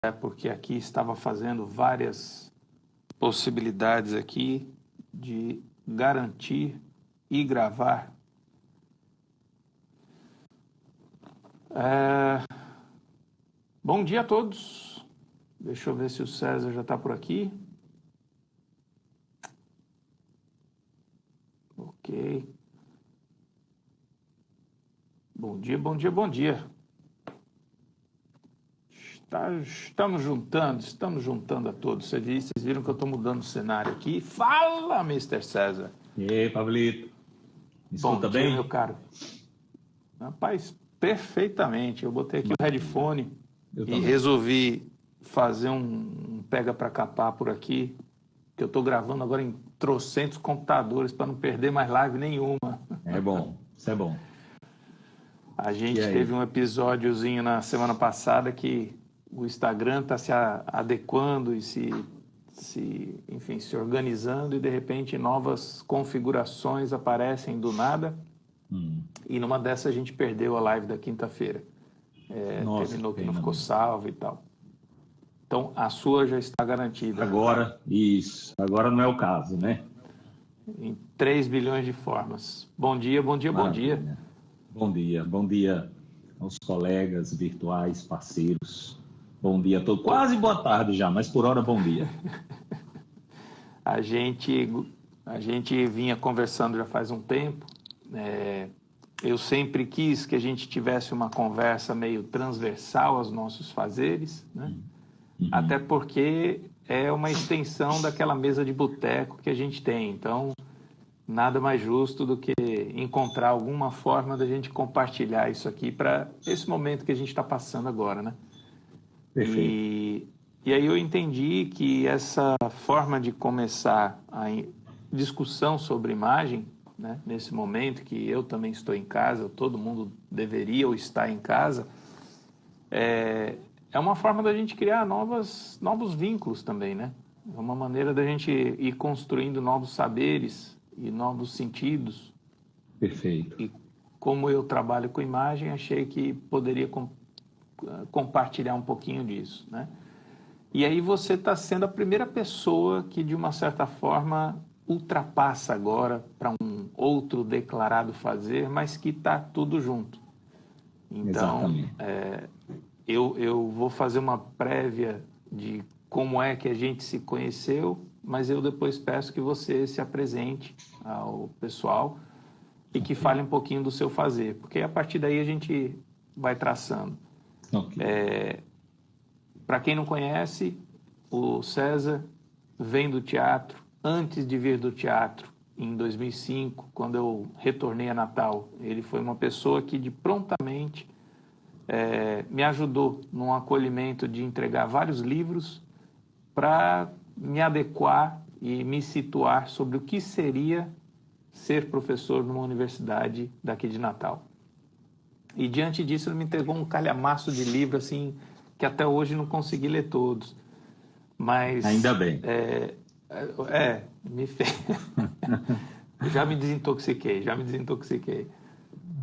porque aqui estava fazendo várias possibilidades aqui de garantir e gravar. Bom dia a todos. Deixa eu ver se o César já está por aqui. Ok. Bom dia, bom dia, bom dia. Estamos juntando a todos. Vocês viram que eu estou mudando o cenário aqui. Fala, Mr. César. E aí, Pablito? Me escuta Bom dia, bem? meu caro. Rapaz, perfeitamente. Eu botei aqui o headphone Eu e também. resolvi fazer um pega para capar por aqui, que eu estou gravando agora em trocentos computadores para não perder mais live nenhuma. É bom, isso é bom. A gente E aí? teve um episódiozinho na semana passada que o Instagram está se adequando e enfim, se organizando, e de repente novas configurações aparecem do nada. E numa dessas a gente perdeu a live da quinta-feira. Nossa, Terminou que pena não ficou mesmo. salvo e tal. Então a sua já está garantida. Agora, isso. Agora não é o caso, né? Em 3 bilhões de formas. Bom dia, bom dia, bom dia. Maravilha. Bom dia aos colegas virtuais, parceiros. Bom dia a todos. Quase boa tarde já, mas por hora bom dia. A gente vinha conversando já faz um tempo. Eu sempre quis que a gente tivesse uma conversa meio transversal aos nossos fazeres, né? Até porque é uma extensão daquela mesa de boteco que a gente tem. Então, nada mais justo do que encontrar alguma forma da gente compartilhar isso aqui para esse momento que a gente está passando agora, né? Perfeito. E aí eu entendi que essa forma de começar a discussão sobre imagem, né, nesse momento que eu também estou em casa, todo mundo deveria ou está em casa, é uma forma da gente criar novos vínculos também, né? É uma maneira da gente ir construindo novos saberes e novos sentidos. Perfeito. E como eu trabalho com imagem, achei que poderia compartilhar um pouquinho disso, né? E aí você está sendo a primeira pessoa que, de uma certa forma, ultrapassa agora para um outro declarado fazer, mas que está tudo junto. Então, Exatamente. eu vou fazer uma prévia de como é que a gente se conheceu, mas eu depois peço que você se apresente ao pessoal e que fale um pouquinho do seu fazer, porque a partir daí a gente vai traçando. Ok. Para quem não conhece, o César vem do teatro. Antes de vir do teatro, em 2005, quando eu retornei a Natal, ele foi uma pessoa que prontamente me ajudou num acolhimento de entregar vários livros para me adequar e me situar sobre o que seria ser professor numa universidade daqui de Natal. E diante disso ele me entregou um calhamaço de livros assim que até hoje não consegui ler todos, mas Ainda bem. me fez. Já me desintoxiquei.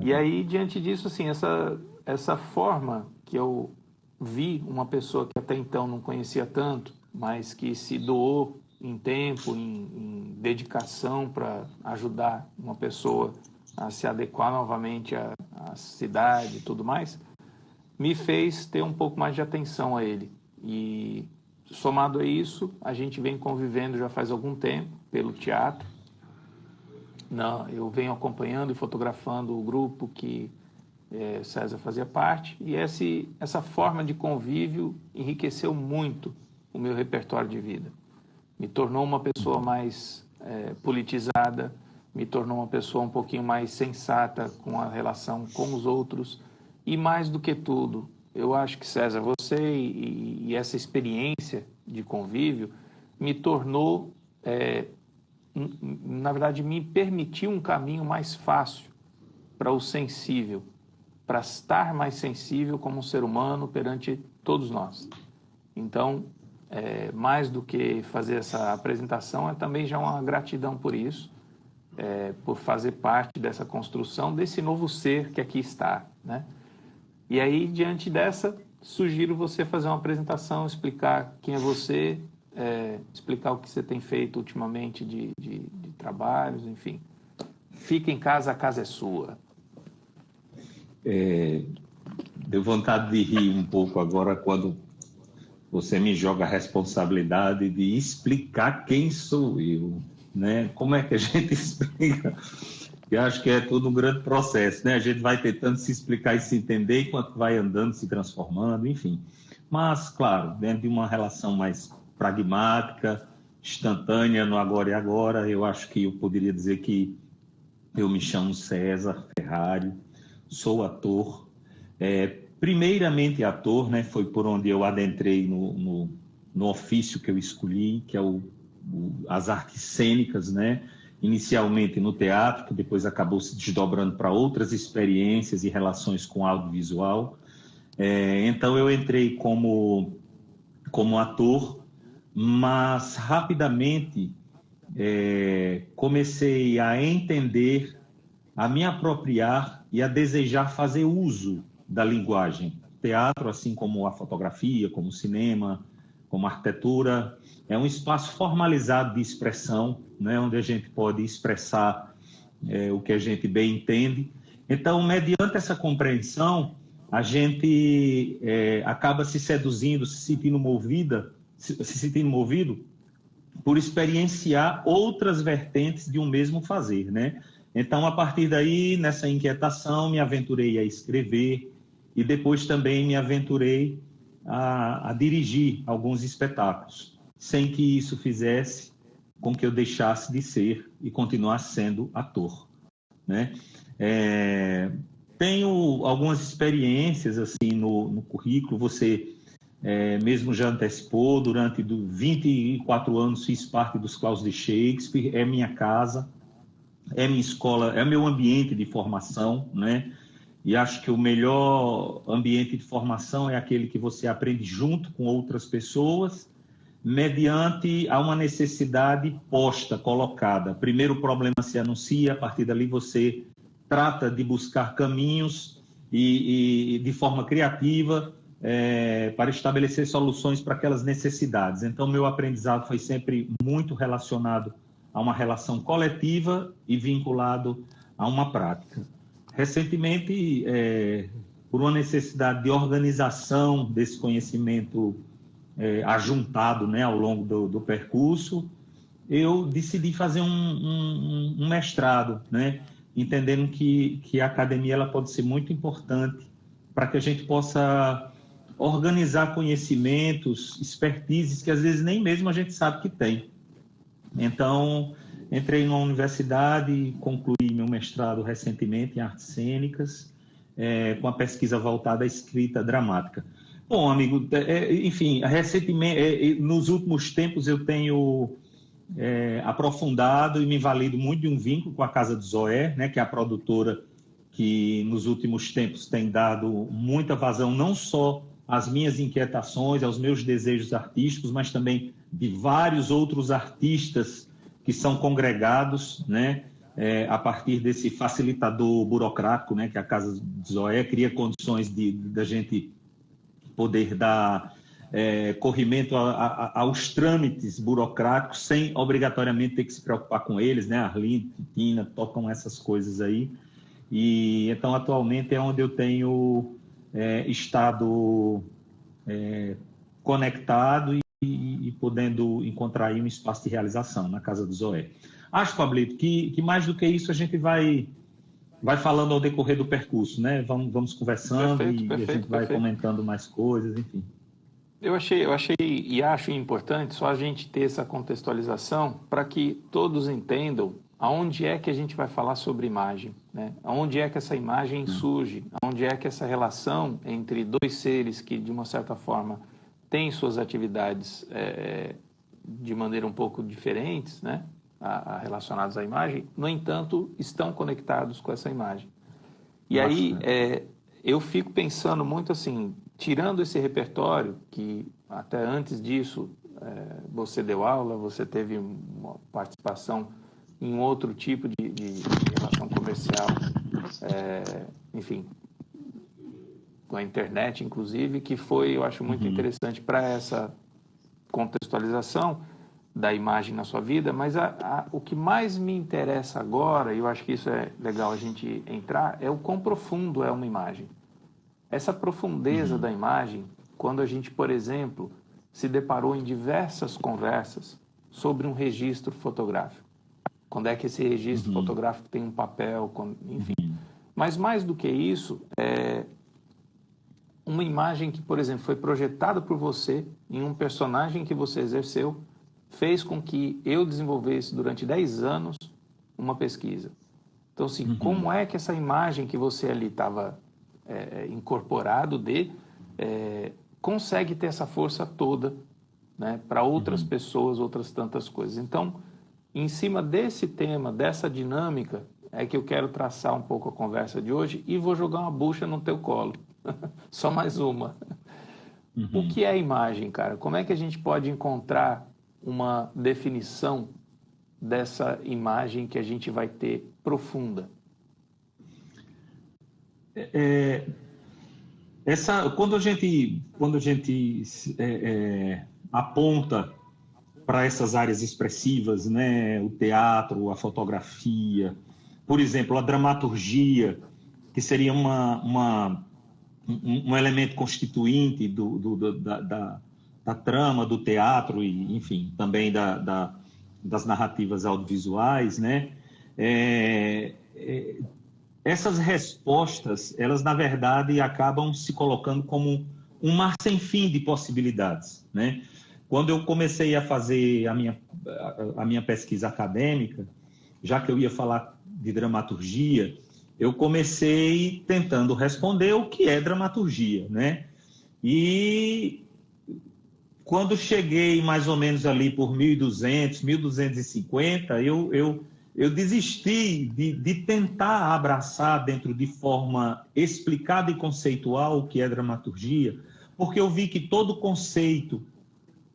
E aí, diante disso, assim, essa forma que eu vi uma pessoa que até então não conhecia tanto, mas que se doou em tempo, em dedicação para ajudar uma pessoa a se adequar novamente à cidade e tudo mais, me fez ter um pouco mais de atenção a ele. E, somado a isso, a gente vem convivendo já faz algum tempo pelo teatro. Eu venho acompanhando e fotografando o grupo que César fazia parte, e essa forma de convívio enriqueceu muito o meu repertório de vida. Me tornou uma pessoa mais politizada, me tornou uma pessoa um pouquinho mais sensata com a relação com os outros, e mais do que tudo, eu acho que, César, você e essa experiência de convívio me tornou, na verdade, me permitiu um caminho mais fácil para o sensível, para estar mais sensível como um ser humano perante todos nós. Então, mais do que fazer essa apresentação, é também já uma gratidão por isso, por fazer parte dessa construção, desse novo ser que aqui está, né? E aí, diante dessa, sugiro você fazer uma apresentação, explicar quem é você, explicar o que você tem feito ultimamente de trabalhos, enfim. Fica em casa, a casa é sua. Deu vontade de rir um pouco agora quando você me joga a responsabilidade de explicar quem sou eu, né? Como é que a gente explica? Eu acho que é tudo um grande processo, né? A gente vai tentando se explicar e se entender enquanto vai andando, se transformando, enfim. Mas, claro, dentro de uma relação mais pragmática, instantânea, no agora e agora, eu acho que eu poderia dizer que eu me chamo César Ferrari, sou ator, primeiramente ator, né? Foi por onde eu adentrei no ofício que eu escolhi, que é as artes cênicas, né? Inicialmente no teatro, que depois acabou se desdobrando para outras experiências e relações com audiovisual. Então eu entrei como ator, mas rapidamente comecei a entender, a me apropriar e a desejar fazer uso da linguagem. Teatro, assim como a fotografia, como o cinema, como a arquitetura, é um espaço formalizado de expressão, né, onde a gente pode expressar o que a gente bem entende. Então, mediante essa compreensão, a gente acaba se seduzindo, se sentindo movido por experienciar outras vertentes de um mesmo fazer, né? Então, a partir daí, nessa inquietação, me aventurei a escrever e depois também me aventurei a dirigir alguns espetáculos, sem que isso fizesse com que eu deixasse de ser e continuasse sendo ator, né? Tenho algumas experiências assim no currículo, você mesmo já antecipou, durante 24 anos fiz parte dos Claus de Shakespeare, é minha casa, é minha escola, é meu ambiente de formação, né? E acho que o melhor ambiente de formação é aquele que você aprende junto com outras pessoas, mediante a uma necessidade posta, colocada. Primeiro o problema se anuncia, a partir dali você trata de buscar caminhos e de forma criativa para estabelecer soluções para aquelas necessidades. Então, meu aprendizado foi sempre muito relacionado a uma relação coletiva e vinculado a uma prática. Recentemente, por uma necessidade de organização desse conhecimento ajuntado, né, ao longo do percurso, eu decidi fazer um mestrado, né, entendendo que a academia ela pode ser muito importante para que a gente possa organizar conhecimentos, expertises que às vezes nem mesmo a gente sabe que tem. Então, entrei numa universidade, concluí meu mestrado recentemente em artes cênicas, com a pesquisa voltada à escrita dramática. Bom, amigo, enfim, recentemente, nos últimos tempos eu tenho aprofundado e me valido muito de um vínculo com a Casa do Zoé, né, que é a produtora que nos últimos tempos tem dado muita vazão, não só às minhas inquietações, aos meus desejos artísticos, mas também de vários outros artistas que são congregados, né, a partir desse facilitador burocrático, né, que a Casa do Zoé cria condições da gente poder dar corrimento aos trâmites burocráticos sem obrigatoriamente ter que se preocupar com eles, né? Arlindo, Titina, tocam essas coisas aí. E então, atualmente, é onde eu tenho estado conectado e podendo encontrar aí um espaço de realização na Casa do Zoé. Acho, Pablito, que mais do que isso a gente vai falando ao decorrer do percurso, né? Vamos conversando Perfeito, e a gente vai perfeito. comentando mais coisas, enfim. Eu achei e acho importante só a gente ter essa contextualização para que todos entendam aonde é que a gente vai falar sobre imagem, né? Aonde é que essa imagem surge, aonde é que essa relação entre dois seres que, de uma certa forma, têm suas atividades de maneira um pouco diferentes, né? Relacionadas à imagem, no entanto, estão conectados com essa imagem. E aí, eu fico pensando muito assim, tirando esse repertório, que até antes disso você deu aula, você teve uma participação em outro tipo de relação comercial, enfim, com a internet, inclusive, que foi, eu acho, muito interessante para essa contextualização da imagem na sua vida, mas o que mais me interessa agora, e eu acho que isso é legal a gente entrar, é o quão profundo é uma imagem. Essa profundeza da imagem, quando a gente, por exemplo, se deparou em diversas conversas sobre um registro fotográfico. Quando é que esse registro fotográfico tem um papel, enfim. Mas mais do que isso, é uma imagem que, por exemplo, foi projetada por você em um personagem que você exerceu, fez com que eu desenvolvesse durante 10 anos uma pesquisa. Então, assim, como é que essa imagem que você ali estava incorporado consegue ter essa força toda, né, para outras pessoas, outras tantas coisas. Então, em cima desse tema, dessa dinâmica, é que eu quero traçar um pouco a conversa de hoje e vou jogar uma bucha no teu colo. Só mais uma. O que é imagem, cara? Como é que a gente pode encontrar uma definição dessa imagem que a gente vai ter profunda? Quando a gente aponta para essas áreas expressivas, né, o teatro, a fotografia, por exemplo, a dramaturgia, que seria um elemento constituinte da trama do teatro e, enfim, também das narrativas audiovisuais, né? Essas respostas, elas, na verdade, acabam se colocando como um mar sem fim de possibilidades, né? Quando eu comecei a fazer a minha pesquisa acadêmica, já que eu ia falar de dramaturgia, eu comecei tentando responder o que é dramaturgia, né? E quando cheguei mais ou menos ali por 1200, 1250, eu desisti de tentar abraçar dentro de forma explicada e conceitual o que é dramaturgia, porque eu vi que todo conceito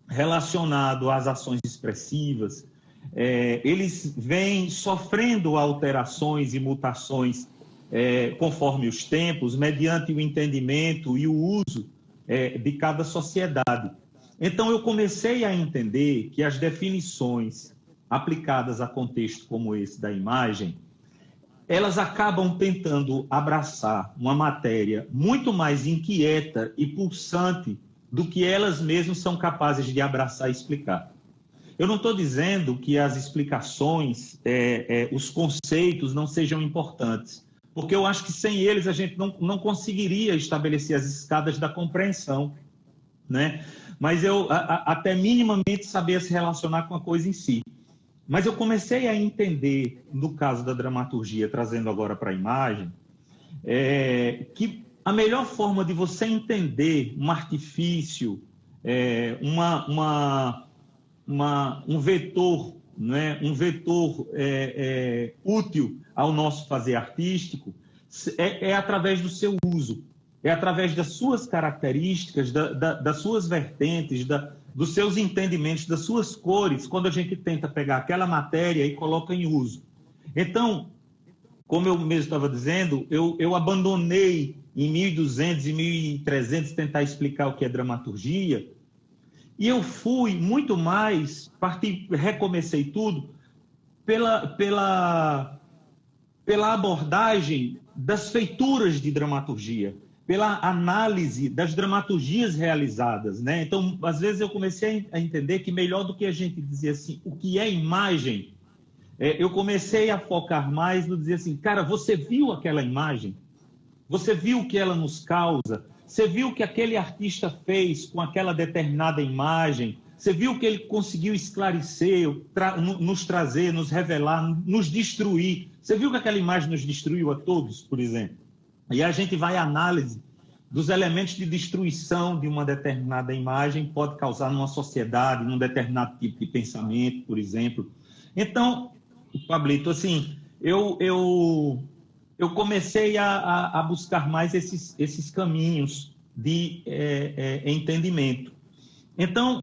relacionado às ações expressivas, eles vêm sofrendo alterações e mutações conforme os tempos, mediante o entendimento e o uso de cada sociedade. Então, eu comecei a entender que as definições aplicadas a contexto como esse da imagem, elas acabam tentando abraçar uma matéria muito mais inquieta e pulsante do que elas mesmas são capazes de abraçar e explicar. Eu não estou dizendo que as explicações, os conceitos não sejam importantes, porque eu acho que sem eles a gente não conseguiria estabelecer as escadas da compreensão, né? Mas eu até minimamente sabia se relacionar com a coisa em si. Mas eu comecei a entender, no caso da dramaturgia, trazendo agora para a imagem, que a melhor forma de você entender um artifício, um vetor, né? Um vetor útil ao nosso fazer artístico, é através do seu uso, é através das suas características, das suas vertentes, dos seus entendimentos, das suas cores, quando a gente tenta pegar aquela matéria e coloca em uso. Então, como eu mesmo estava dizendo, eu abandonei em 1200 e 1300 tentar explicar o que é dramaturgia, e eu fui muito mais, recomecei tudo, pela abordagem das feituras de dramaturgia, pela análise das dramaturgias realizadas, né? Então, às vezes eu comecei a entender que melhor do que a gente dizer assim, o que é imagem, eu comecei a focar mais no dizer assim, cara, você viu aquela imagem? Você viu o que ela nos causa? Você viu o que aquele artista fez com aquela determinada imagem? Você viu o que ele conseguiu esclarecer, nos trazer, nos revelar, nos destruir? Você viu que aquela imagem nos destruiu a todos, por exemplo? E a gente vai à análise dos elementos de destruição de uma determinada imagem pode causar numa sociedade, num determinado tipo de pensamento, por exemplo. Então, Pablito, assim, eu comecei a buscar mais esses caminhos de entendimento. Então,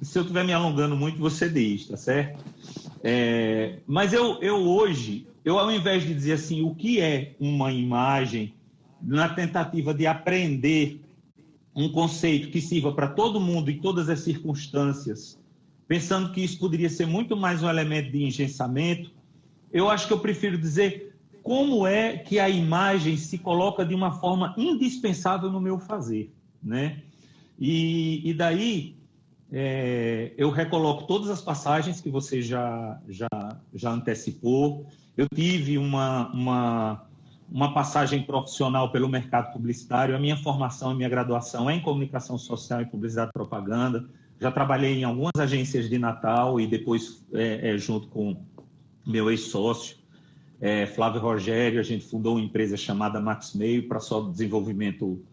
se eu estiver me alongando muito, você diz, tá certo? Mas eu hoje, ao invés de dizer assim, o que é uma imagem, na tentativa de aprender um conceito que sirva para todo mundo em todas as circunstâncias, pensando que isso poderia ser muito mais um elemento de engessamento, eu acho que eu prefiro dizer como é que a imagem se coloca de uma forma indispensável no meu fazer, né? E daí eu recoloco todas as passagens que você já antecipou. Eu tive uma passagem profissional pelo mercado publicitário. A minha formação e minha graduação é em comunicação social e publicidade e propaganda. Já trabalhei em algumas agências de Natal e depois, junto com meu ex-sócio, Flávio Rogério, a gente fundou uma empresa chamada Max Meio para só desenvolvimento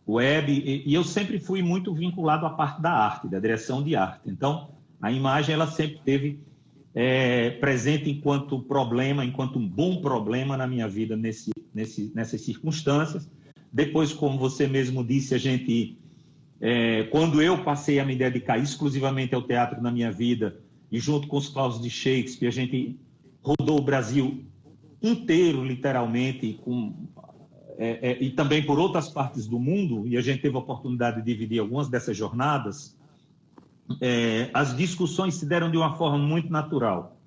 web, e eu sempre fui muito vinculado à parte da arte, da direção de arte. Então, a imagem ela sempre teve presente enquanto problema, enquanto um bom problema na minha vida nessas circunstâncias. Depois, como você mesmo disse, a gente, quando eu passei a me dedicar exclusivamente ao teatro na minha vida, e junto com os Cláudios de Shakespeare, a gente rodou o Brasil inteiro, literalmente, e também por outras partes do mundo, e a gente teve a oportunidade de dividir algumas dessas jornadas. As discussões se deram de uma forma muito natural,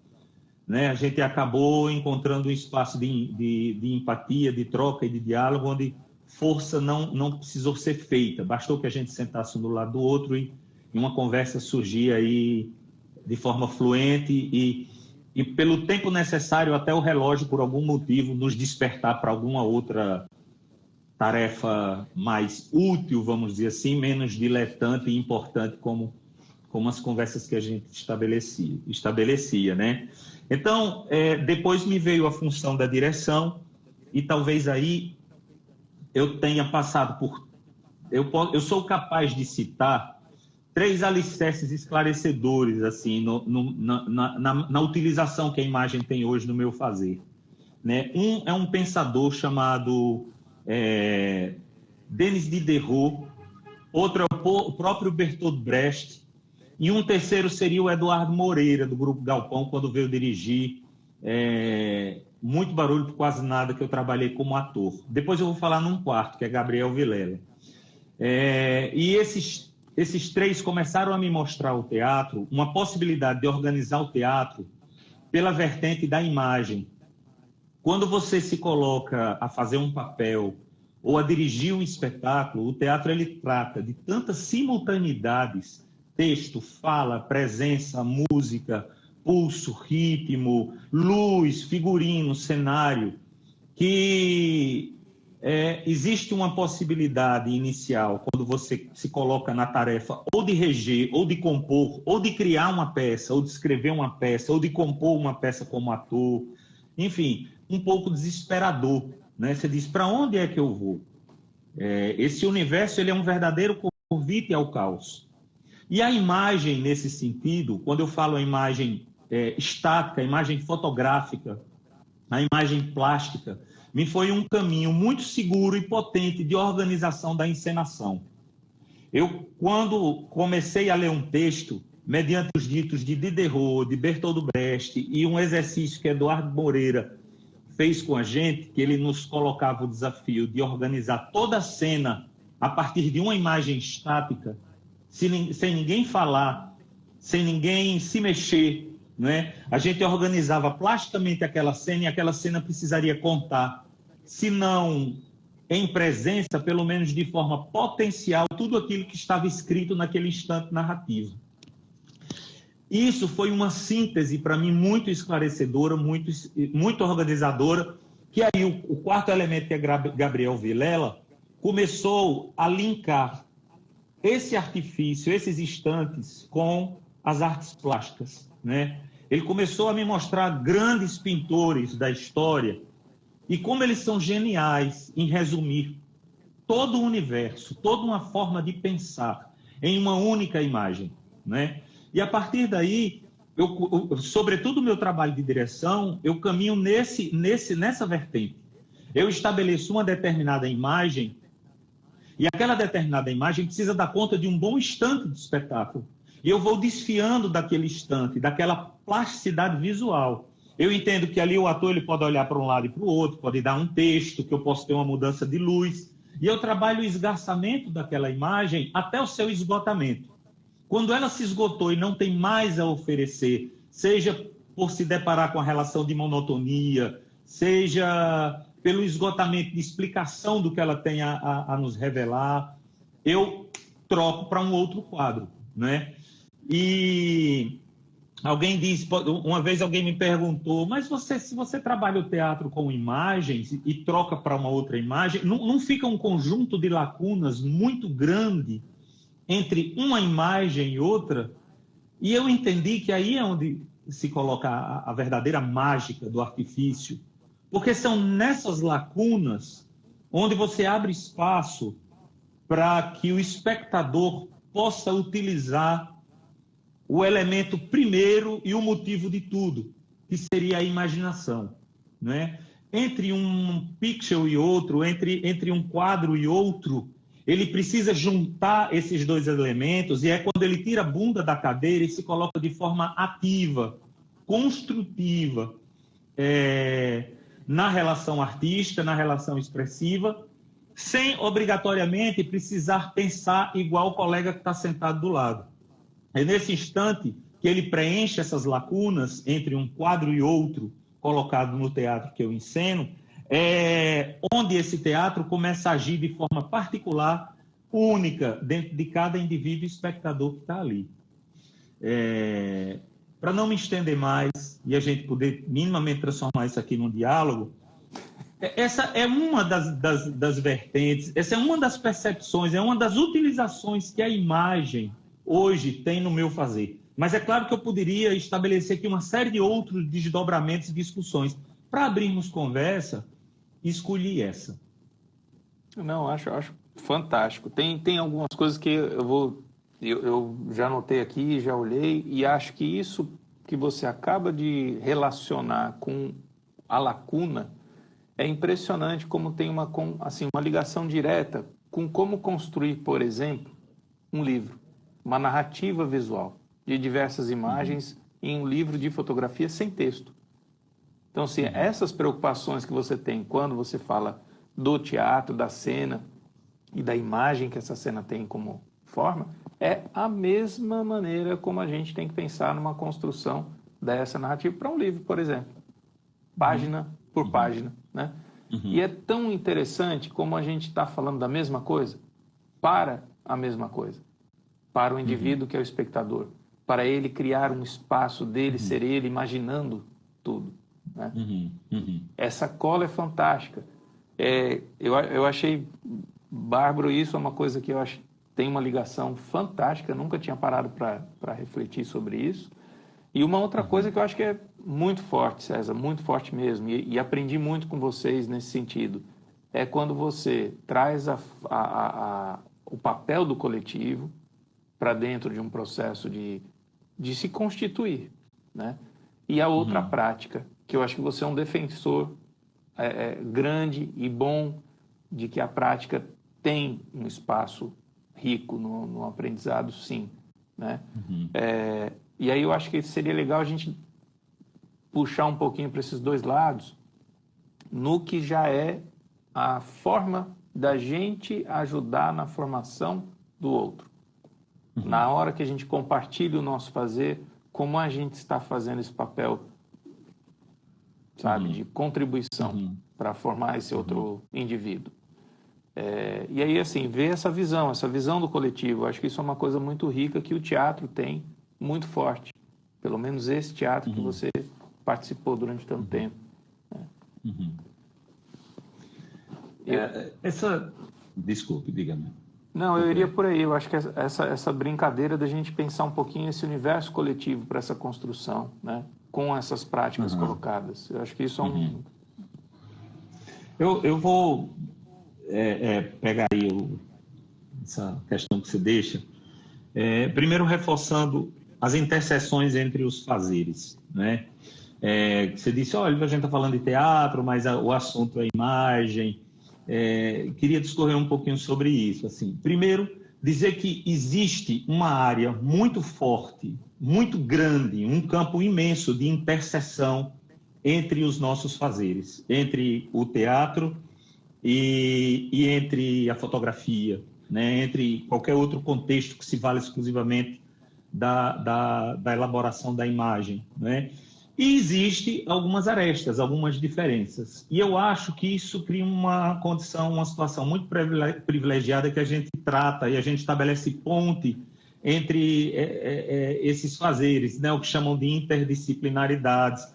né? A gente acabou encontrando um espaço de empatia, de troca e de diálogo, onde força não precisou ser feita, bastou que a gente sentasse um do lado do outro e uma conversa surgia aí de forma fluente e pelo tempo necessário até o relógio, por algum motivo, nos despertar para alguma outra tarefa mais útil, vamos dizer assim, menos diletante e importante como as conversas que a gente estabelecia, né? Então, depois me veio a função da direção e talvez aí eu tenha passado por... Eu sou capaz de citar 3 alicerces esclarecedores assim, na utilização que a imagem tem hoje no meu fazer, né? Um é um pensador chamado Denis Diderot, outro é o próprio Bertolt Brecht, e um terceiro seria o Eduardo Moreira, do Grupo Galpão, quando veio dirigir Muito Barulho por Quase Nada, que eu trabalhei como ator. Depois eu vou falar num quarto, que é Gabriel Vilela. E esses 3 começaram a me mostrar o teatro, uma possibilidade de organizar o teatro pela vertente da imagem. Quando você se coloca a fazer um papel ou a dirigir um espetáculo, o teatro ele trata de tantas simultaneidades, texto, fala, presença, música, pulso, ritmo, luz, figurino, cenário, que existe uma possibilidade inicial, quando você se coloca na tarefa ou de reger, ou de compor, ou de criar uma peça, ou de escrever uma peça, ou de compor uma peça como ator, enfim, um pouco desesperador, né? Você diz, para onde é que eu vou? Esse universo ele é um verdadeiro convite ao caos. E a imagem, nesse sentido, quando eu falo a imagem estática, a imagem fotográfica, a imagem plástica, me foi um caminho muito seguro e potente de organização da encenação. Eu, quando comecei a ler um texto, mediante os ditos de Diderot, de Bertolt Brecht, e um exercício que Eduardo Moreira fez com a gente, que ele nos colocava o desafio de organizar toda a cena a partir de uma imagem estática, sem ninguém falar, sem ninguém se mexer, né? A gente organizava plasticamente aquela cena e aquela cena precisaria contar, se não em presença, pelo menos de forma potencial, tudo aquilo que estava escrito naquele instante narrativo. Isso foi uma síntese para mim muito esclarecedora, muito organizadora, que aí o quarto elemento, que é Gabriel Vilela, começou a linkar esse artifício, esses instantes, com as artes plásticas, né? Ele começou a me mostrar grandes pintores da história e como eles são geniais em resumir todo o universo, toda uma forma de pensar em uma única imagem, né? E a partir daí, sobretudo o meu trabalho de direção, eu caminho nessa vertente. Eu estabeleço uma determinada imagem e aquela determinada imagem precisa dar conta de um bom instante de espetáculo. E eu vou desfiando daquele instante, daquela plasticidade visual. Eu entendo que ali o ator ele pode olhar para um lado e para o outro, pode dar um texto, que eu posso ter uma mudança de luz. E eu trabalho o esgarçamento daquela imagem até o seu esgotamento. Quando ela se esgotou e não tem mais a oferecer, seja por se deparar com a relação de monotonia, seja pelo esgotamento de explicação do que ela tem a nos revelar, eu troco para um outro quadro, né? E alguém disse, uma vez alguém me perguntou, mas se você trabalha o teatro com imagens e troca para uma outra imagem, não fica um conjunto de lacunas muito grande entre uma imagem e outra? E eu entendi que aí é onde se coloca a verdadeira mágica do artifício, porque são nessas lacunas onde você abre espaço para que o espectador possa utilizar o elemento primeiro e o motivo de tudo, que seria a imaginação, né? Entre um pixel e outro, entre um quadro e outro, ele precisa juntar esses dois elementos, e é quando ele tira a bunda da cadeira e se coloca de forma ativa, construtiva, na relação artística, na relação expressiva, sem obrigatoriamente precisar pensar igual o colega que está sentado do lado. É nesse instante que ele preenche essas lacunas entre um quadro e outro, colocado no teatro que eu enseno, onde esse teatro começa a agir de forma particular, única, dentro de cada indivíduo espectador que está ali. Para não me estender mais e a gente poder minimamente transformar isso aqui num diálogo, essa é uma das vertentes, essa é uma das percepções, é uma das utilizações que a imagem hoje tem no meu fazer. Mas é claro que eu poderia estabelecer aqui uma série de outros desdobramentos e discussões. Para abrirmos conversa, escolhi essa. Não, acho fantástico. Tem algumas coisas que eu já anotei aqui, já olhei, e acho que isso que você acaba de relacionar com a lacuna é impressionante, como tem uma ligação direta com como construir, por exemplo, um livro, uma narrativa visual de diversas imagens em um livro de fotografia sem texto. Então, assim, essas preocupações que você tem quando você fala do teatro, da cena e da imagem que essa cena tem como forma, é a mesma maneira como a gente tem que pensar numa construção dessa narrativa para um livro, por exemplo. Página por página, né? E é tão interessante como a gente está falando da mesma coisa para a mesma coisa, para o indivíduo que é o espectador, para ele criar um espaço dele, ser ele, imaginando tudo, né? Essa cola é fantástica. Eu achei bárbaro, isso é uma coisa que eu acho tem uma ligação fantástica, eu nunca tinha parado para refletir sobre isso. E uma outra coisa que eu acho que é muito forte, César, muito forte mesmo, e aprendi muito com vocês nesse sentido, é quando você traz o papel do coletivo para dentro de um processo de se constituir, né? E a outra prática, que eu acho que você é um defensor grande e bom de que a prática tem um espaço rico no aprendizado, sim, né? E aí eu acho que seria legal a gente puxar um pouquinho para esses dois lados, no que já é a forma da gente ajudar na formação do outro. Na hora que a gente compartilha o nosso fazer, como a gente está fazendo esse papel, sabe, de contribuição para formar esse outro indivíduo. E aí, assim, ver essa visão do coletivo, acho que isso é uma coisa muito rica que o teatro tem muito forte. Pelo menos esse teatro que você participou durante tanto tempo. Desculpe, diga-me. Não, eu iria por aí. Eu acho que essa brincadeira da gente pensar um pouquinho esse universo coletivo para essa construção, né? Com essas práticas colocadas. Eu acho que isso é um... Eu vou pegar aí essa questão que você deixa. Primeiro, reforçando as interseções entre os fazeres, né? Você disse, olha, a gente está falando de teatro, mas o assunto é imagem. Queria discorrer um pouquinho sobre isso. Assim, primeiro, dizer que existe uma área muito forte, muito grande, um campo imenso de interseção entre os nossos fazeres, entre o teatro e entre a fotografia, né? Entre qualquer outro contexto que se vale exclusivamente da elaboração da imagem, né? E existe algumas arestas, algumas diferenças. E eu acho que isso cria uma condição, uma situação muito privilegiada que a gente trata e a gente estabelece ponte entre esses fazeres, né? O que chamam de interdisciplinaridades.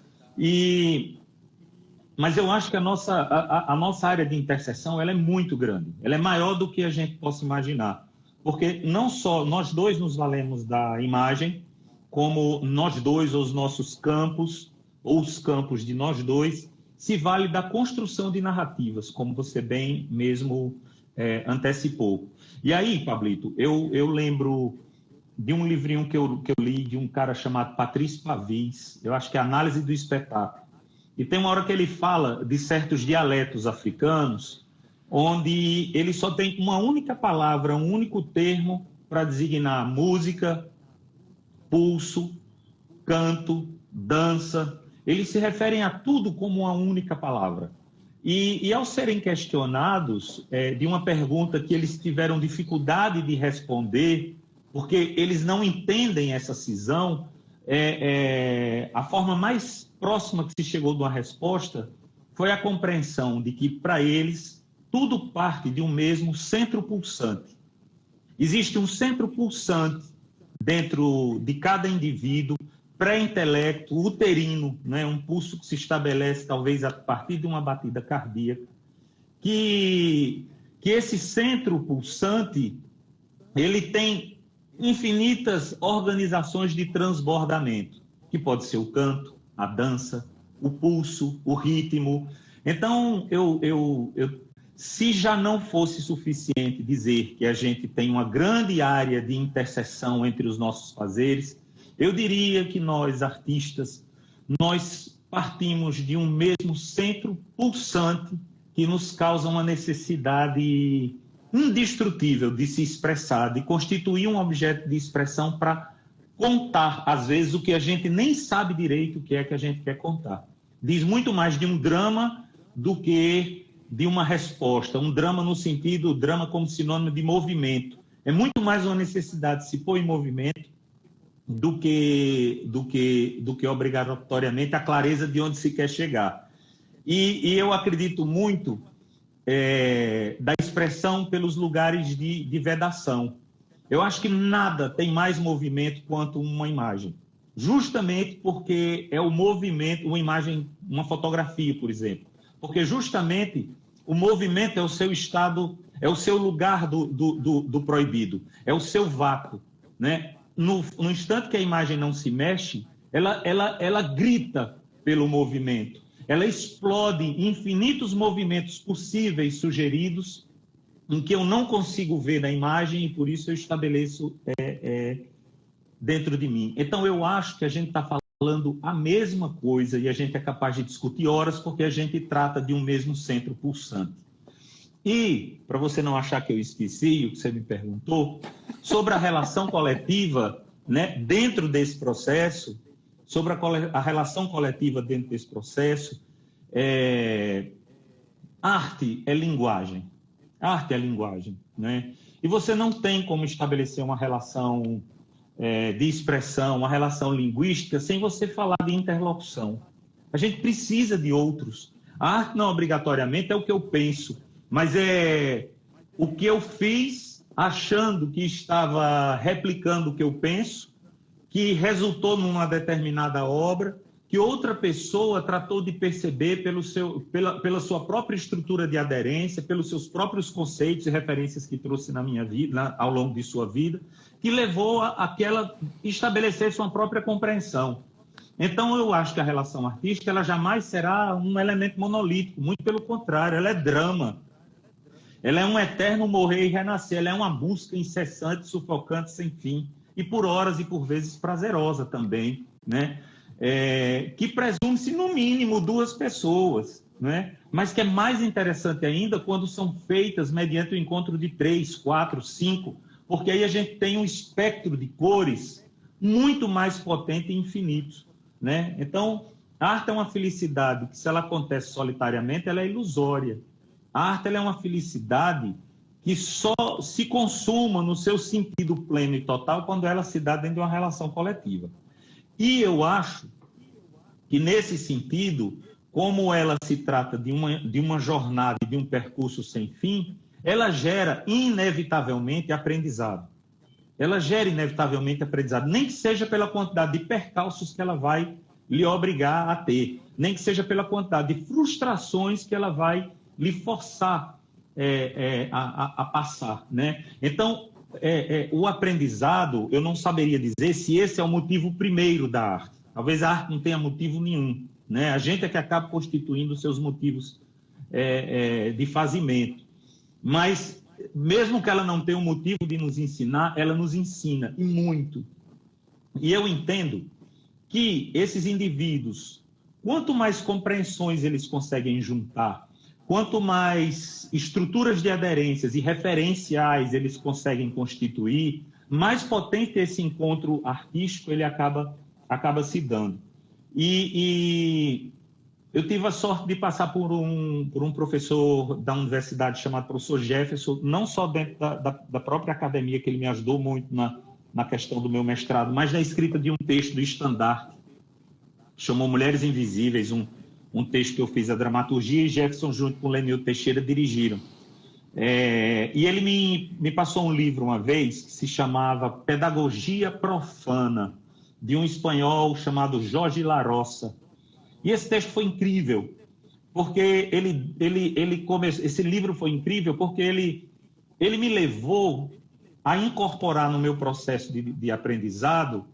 Mas eu acho que a nossa área de interseção ela é muito grande, ela é maior do que a gente possa imaginar, porque não só nós dois nos valemos da imagem, como nós dois, ou os nossos campos, ou os campos de nós dois, se vale da construção de narrativas, como você bem mesmo antecipou. E aí, Pablito, eu lembro de um livrinho que eu li de um cara chamado Patrício Pavis, eu acho que é Análise do Espetáculo. E tem uma hora que ele fala de certos dialetos africanos, onde ele só tem uma única palavra, um único termo para designar música, pulso, canto, dança. Eles se referem a tudo como uma única palavra. E ao serem questionados de uma pergunta que eles tiveram dificuldade de responder, porque eles não entendem essa cisão, a forma mais próxima que se chegou de uma resposta foi a compreensão de que, para eles, tudo parte de um mesmo centro pulsante. Existe um centro pulsante dentro de cada indivíduo, pré-intelecto, uterino, né? Um pulso que se estabelece talvez a partir de uma batida cardíaca, que esse centro pulsante ele tem infinitas organizações de transbordamento, que pode ser o canto, a dança, o pulso, o ritmo. Então, se já não fosse suficiente dizer que a gente tem uma grande área de interseção entre os nossos fazeres, eu diria que nós, artistas, nós partimos de um mesmo centro pulsante que nos causa uma necessidade indestrutível de se expressar, de constituir um objeto de expressão para contar, às vezes, o que a gente nem sabe direito o que é que a gente quer contar. Diz muito mais de um drama do que de uma resposta. Um drama no sentido, drama como sinônimo de movimento. É muito mais uma necessidade de se pôr em movimento do que obrigatoriamente a clareza de onde se quer chegar. E eu acredito muito da expressão pelos lugares de vedação. Eu acho que nada tem mais movimento quanto uma imagem. Justamente porque é o movimento, uma imagem, uma fotografia, por exemplo. Porque justamente o movimento é o seu estado, é o seu lugar do proibido, é o seu vácuo, né? No instante que a imagem não se mexe, ela grita pelo movimento. Ela explode infinitos movimentos possíveis, sugeridos, em que eu não consigo ver na imagem e por isso eu estabeleço dentro de mim. Então eu acho que a gente está falando a mesma coisa e a gente é capaz de discutir horas porque a gente trata de um mesmo centro pulsante. E, para você não achar que eu esqueci o que você me perguntou, sobre a relação coletiva, né, dentro desse processo, sobre a relação coletiva dentro desse processo, arte é linguagem. Arte é linguagem, né? E você não tem como estabelecer uma relação de expressão, uma relação linguística, sem você falar de interlocução. A gente precisa de outros. A arte não obrigatoriamente é o que eu penso, mas é o que eu fiz achando que estava replicando o que eu penso, que resultou numa determinada obra, que outra pessoa tratou de perceber pela sua própria estrutura de aderência, pelos seus próprios conceitos e referências que trouxe na minha vida, ao longo de sua vida, que levou a que ela estabelecesse uma própria compreensão. Então, eu acho que a relação artística ela jamais será um elemento monolítico, muito pelo contrário, ela é drama. Ela é um eterno morrer e renascer, ela é uma busca incessante, sufocante, sem fim, e por horas e por vezes prazerosa também, né? Que presume-se, no mínimo, 2 pessoas, né? Mas que é mais interessante ainda quando são feitas mediante o encontro de 3, 4, 5, porque aí a gente tem um espectro de cores muito mais potente e infinito, né? Então, A arte é uma felicidade que, se ela acontece solitariamente, ela é ilusória. A arte ela é uma felicidade que só se consuma no seu sentido pleno e total quando ela se dá dentro de uma relação coletiva. E eu acho que, nesse sentido, como ela se trata de uma jornada, de um percurso sem fim, ela gera inevitavelmente aprendizado. Ela gera inevitavelmente aprendizado, nem que seja pela quantidade de percalços que ela vai lhe obrigar a ter, nem que seja pela quantidade de frustrações que ela vai lhe forçar a passar, né? Então, o aprendizado, eu não saberia dizer se esse é o motivo primeiro da arte. Talvez a arte não tenha motivo nenhum, né? A gente é que acaba constituindo seus motivos de fazimento. Mas, mesmo que ela não tenha um motivo de nos ensinar, ela nos ensina, e muito. E eu entendo que esses indivíduos, quanto mais compreensões eles conseguem juntar, quanto mais estruturas de aderências e referenciais eles conseguem constituir, mais potente esse encontro artístico ele acaba se dando. E eu tive a sorte de passar por um professor da universidade chamado professor Jefferson, não só dentro da própria academia, que ele me ajudou muito na questão do meu mestrado, mas na escrita de um texto do estandarte, chamou Mulheres Invisíveis, um texto que eu fiz a dramaturgia, e Jefferson, junto com Lenil Teixeira, dirigiram. E ele me passou um livro uma vez que se chamava Pedagogia Profana, de um espanhol chamado Jorge Larossa. E esse texto foi incrível, porque esse livro foi incrível porque ele me levou a incorporar no meu processo de aprendizado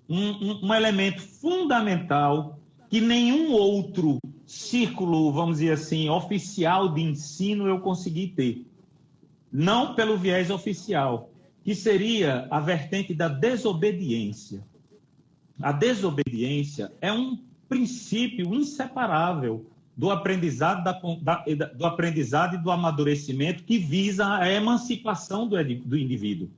um elemento fundamental que nenhum outro círculo, vamos dizer assim, oficial de ensino eu consegui ter. Não pelo viés oficial, que seria a vertente da desobediência. A desobediência é um princípio inseparável do aprendizado, do aprendizado e do amadurecimento que visa a emancipação do indivíduo.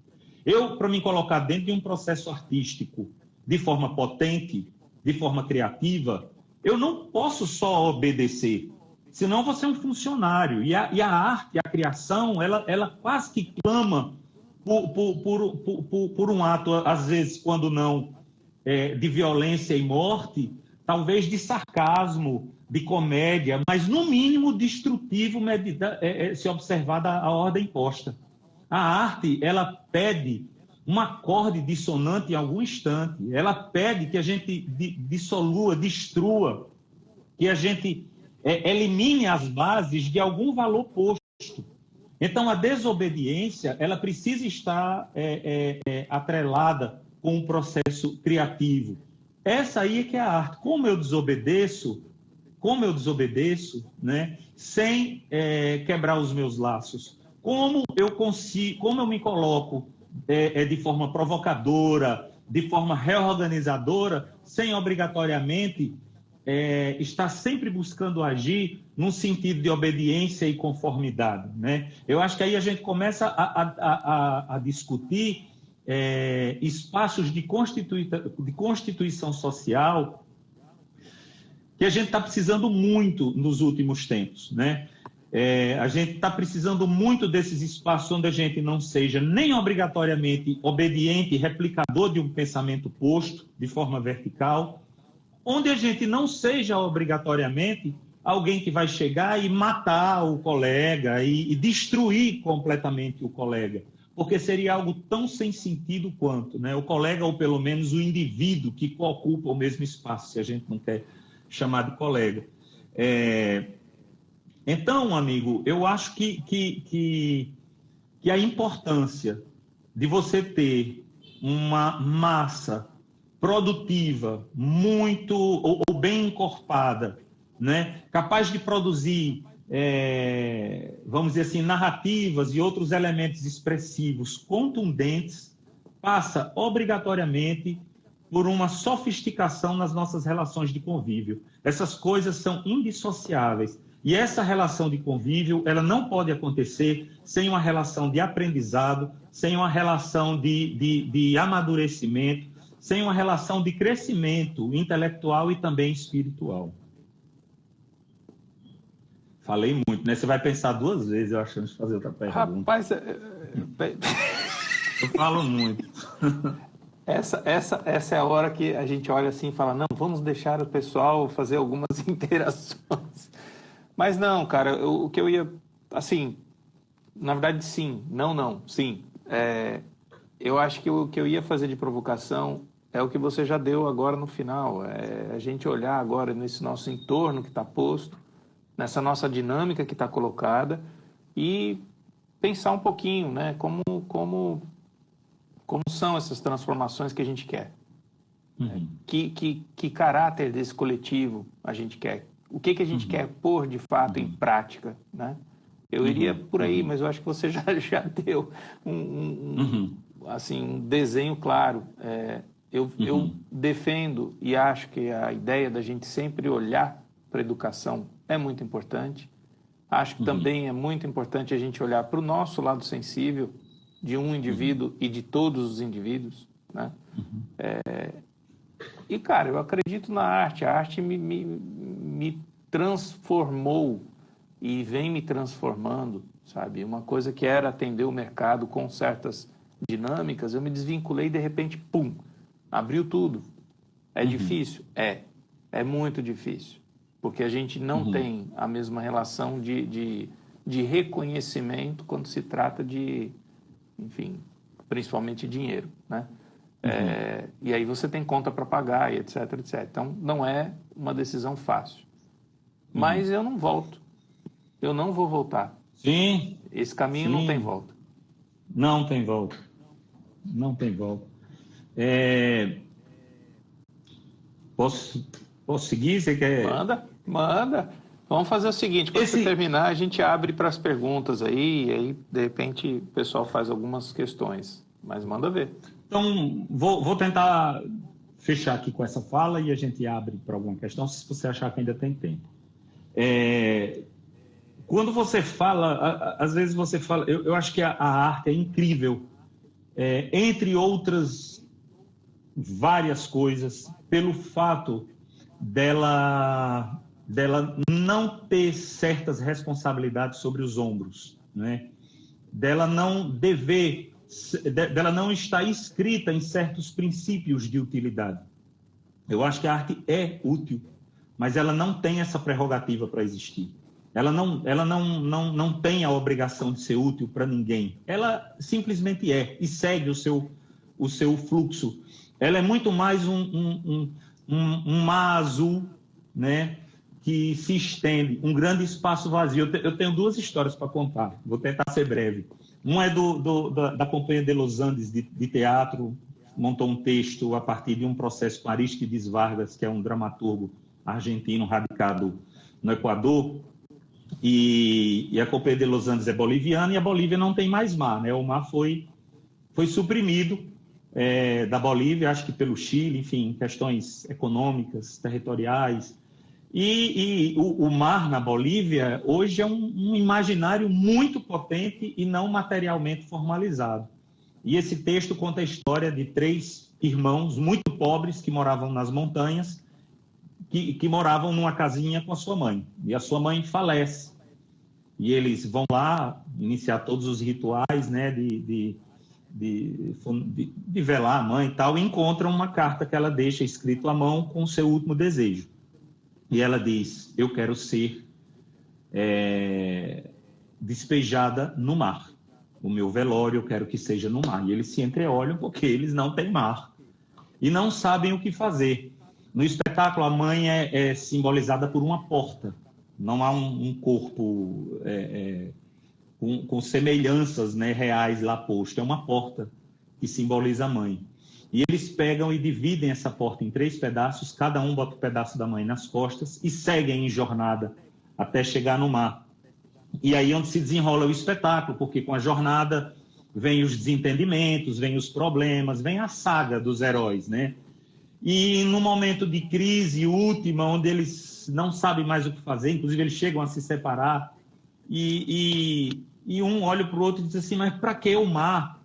Eu, para me colocar dentro de um processo artístico de forma potente, de forma criativa, eu não posso só obedecer, senão vou ser um funcionário. E a arte, a criação, ela quase que clama por um ato, às vezes, quando não de violência e morte, talvez de sarcasmo, de comédia, mas no mínimo destrutivo se observada a ordem posta. A arte, ela pede um acorde dissonante em algum instante, ela pede que a gente dissolua, destrua, que a gente elimine as bases de algum valor posto. Então, a desobediência, ela precisa estar atrelada com um processo criativo. Essa aí é que é a arte. Como eu desobedeço, né, sem quebrar os meus laços? Como eu me coloco de forma provocadora, de forma reorganizadora, sem obrigatoriamente estar sempre buscando agir num sentido de obediência e conformidade, né? Eu acho que aí a gente começa a discutir espaços de constituição social que a gente está precisando muito nos últimos tempos, né? A gente está precisando muito desses espaços onde a gente não seja nem obrigatoriamente obediente e replicador de um pensamento posto de forma vertical, onde a gente não seja obrigatoriamente alguém que vai chegar e matar o colega e destruir completamente o colega, porque seria algo tão sem sentido quanto, né? O colega, ou pelo menos o indivíduo que ocupa o mesmo espaço, se a gente não quer chamar de colega. Então, amigo, eu acho que a importância de você ter uma massa produtiva, muito ou bem encorpada, né? Capaz de produzir, vamos dizer assim, narrativas e outros elementos expressivos contundentes, passa obrigatoriamente por uma sofisticação nas nossas relações de convívio. Essas coisas são indissociáveis. E essa relação de convívio, ela não pode acontecer sem uma relação de aprendizado, sem uma relação de amadurecimento, sem uma relação de crescimento intelectual e também espiritual. Falei muito, né? Você vai pensar 2 vezes, eu acho, antes de fazer outra pergunta. Rapaz, eu falo muito. Essa é a hora que a gente olha assim e fala, não, vamos deixar o pessoal fazer algumas interações. Mas não, cara, o que eu ia, assim, na verdade, sim, não, sim. Eu acho que o que eu ia fazer de provocação é o que você já deu agora no final. É a gente olhar agora nesse nosso entorno que está posto, nessa nossa dinâmica que está colocada e pensar um pouquinho, né, como são essas transformações que a gente quer. Uhum. Que caráter desse coletivo a gente quer? O que a gente quer pôr, de fato, em prática, né? Eu iria por aí, mas eu acho que você já deu assim, um desenho claro. Eu defendo e acho que a ideia da gente sempre olhar para a educação é muito importante. Acho que também é muito importante a gente olhar para o nosso lado sensível de um indivíduo e de todos os indivíduos, né? E, cara, eu acredito na arte. A arte me transformou e vem me transformando, sabe? Uma coisa que era atender o mercado com certas dinâmicas, eu me desvinculei e, de repente, pum, abriu tudo. É difícil? É muito difícil, porque a gente não tem a mesma relação de reconhecimento quando se trata de, enfim, principalmente dinheiro, né? E aí você tem conta para pagar e etc, etc. Então, não é uma decisão fácil. Mas eu não volto. Eu não vou voltar. Sim. Esse caminho não tem volta. Não tem volta. Não tem volta. Posso seguir? Você quer? Manda. Vamos fazer o seguinte, quando você terminar, a gente abre para as perguntas aí, e aí, de repente, o pessoal faz algumas questões. Mas manda ver. Então, vou tentar fechar aqui com essa fala e a gente abre para alguma questão, se você achar que ainda tem tempo. Quando você fala, às vezes você fala, eu acho que a arte é incrível, entre outras várias coisas, pelo fato dela não ter certas responsabilidades sobre os ombros, né? Dela não estar inscrita em certos princípios de utilidade. Eu acho que a arte é útil, mas ela não tem essa prerrogativa para existir. Ela não tem a obrigação de ser útil para ninguém. Ela simplesmente é e segue o seu fluxo. Ela é muito mais um mar azul, né, que se estende, um grande espaço vazio. Eu tenho 2 histórias para contar, vou tentar ser breve. Uma é da Companhia de Los Andes de teatro, montou um texto a partir de um processo com Arístides Vargas, que é um dramaturgo argentino radicado no Equador, e a Companhia de Los Andes é boliviana, e a Bolívia não tem mais mar, né? O mar foi suprimido da Bolívia, acho que pelo Chile, enfim, questões econômicas, territoriais. E o mar na Bolívia hoje é um imaginário muito potente e não materialmente formalizado. E esse texto conta a história de 3 irmãos muito pobres que moravam nas montanhas, que moravam numa casinha com a sua mãe. E a sua mãe falece. E eles vão lá iniciar todos os rituais, né, de velar a mãe e tal, e encontram uma carta que ela deixa escrito à mão com o seu último desejo. E ela diz, eu quero ser despejada no mar. O meu velório eu quero que seja no mar. E eles se entreolham porque eles não têm mar. E não sabem o que fazer. No espetáculo, a mãe é simbolizada por uma porta. Não há um corpo com semelhanças, né, reais lá posto. É uma porta que simboliza a mãe. E eles pegam e dividem essa porta em 3 pedaços, cada um bota um pedaço da mãe nas costas e seguem em jornada até chegar no mar. E aí onde se desenrola o espetáculo, porque com a jornada vem os desentendimentos, vem os problemas, vem a saga dos heróis, né? E no momento de crise última, onde eles não sabem mais o que fazer, inclusive eles chegam a se separar, e um olha para o outro e diz assim, mas para que o mar?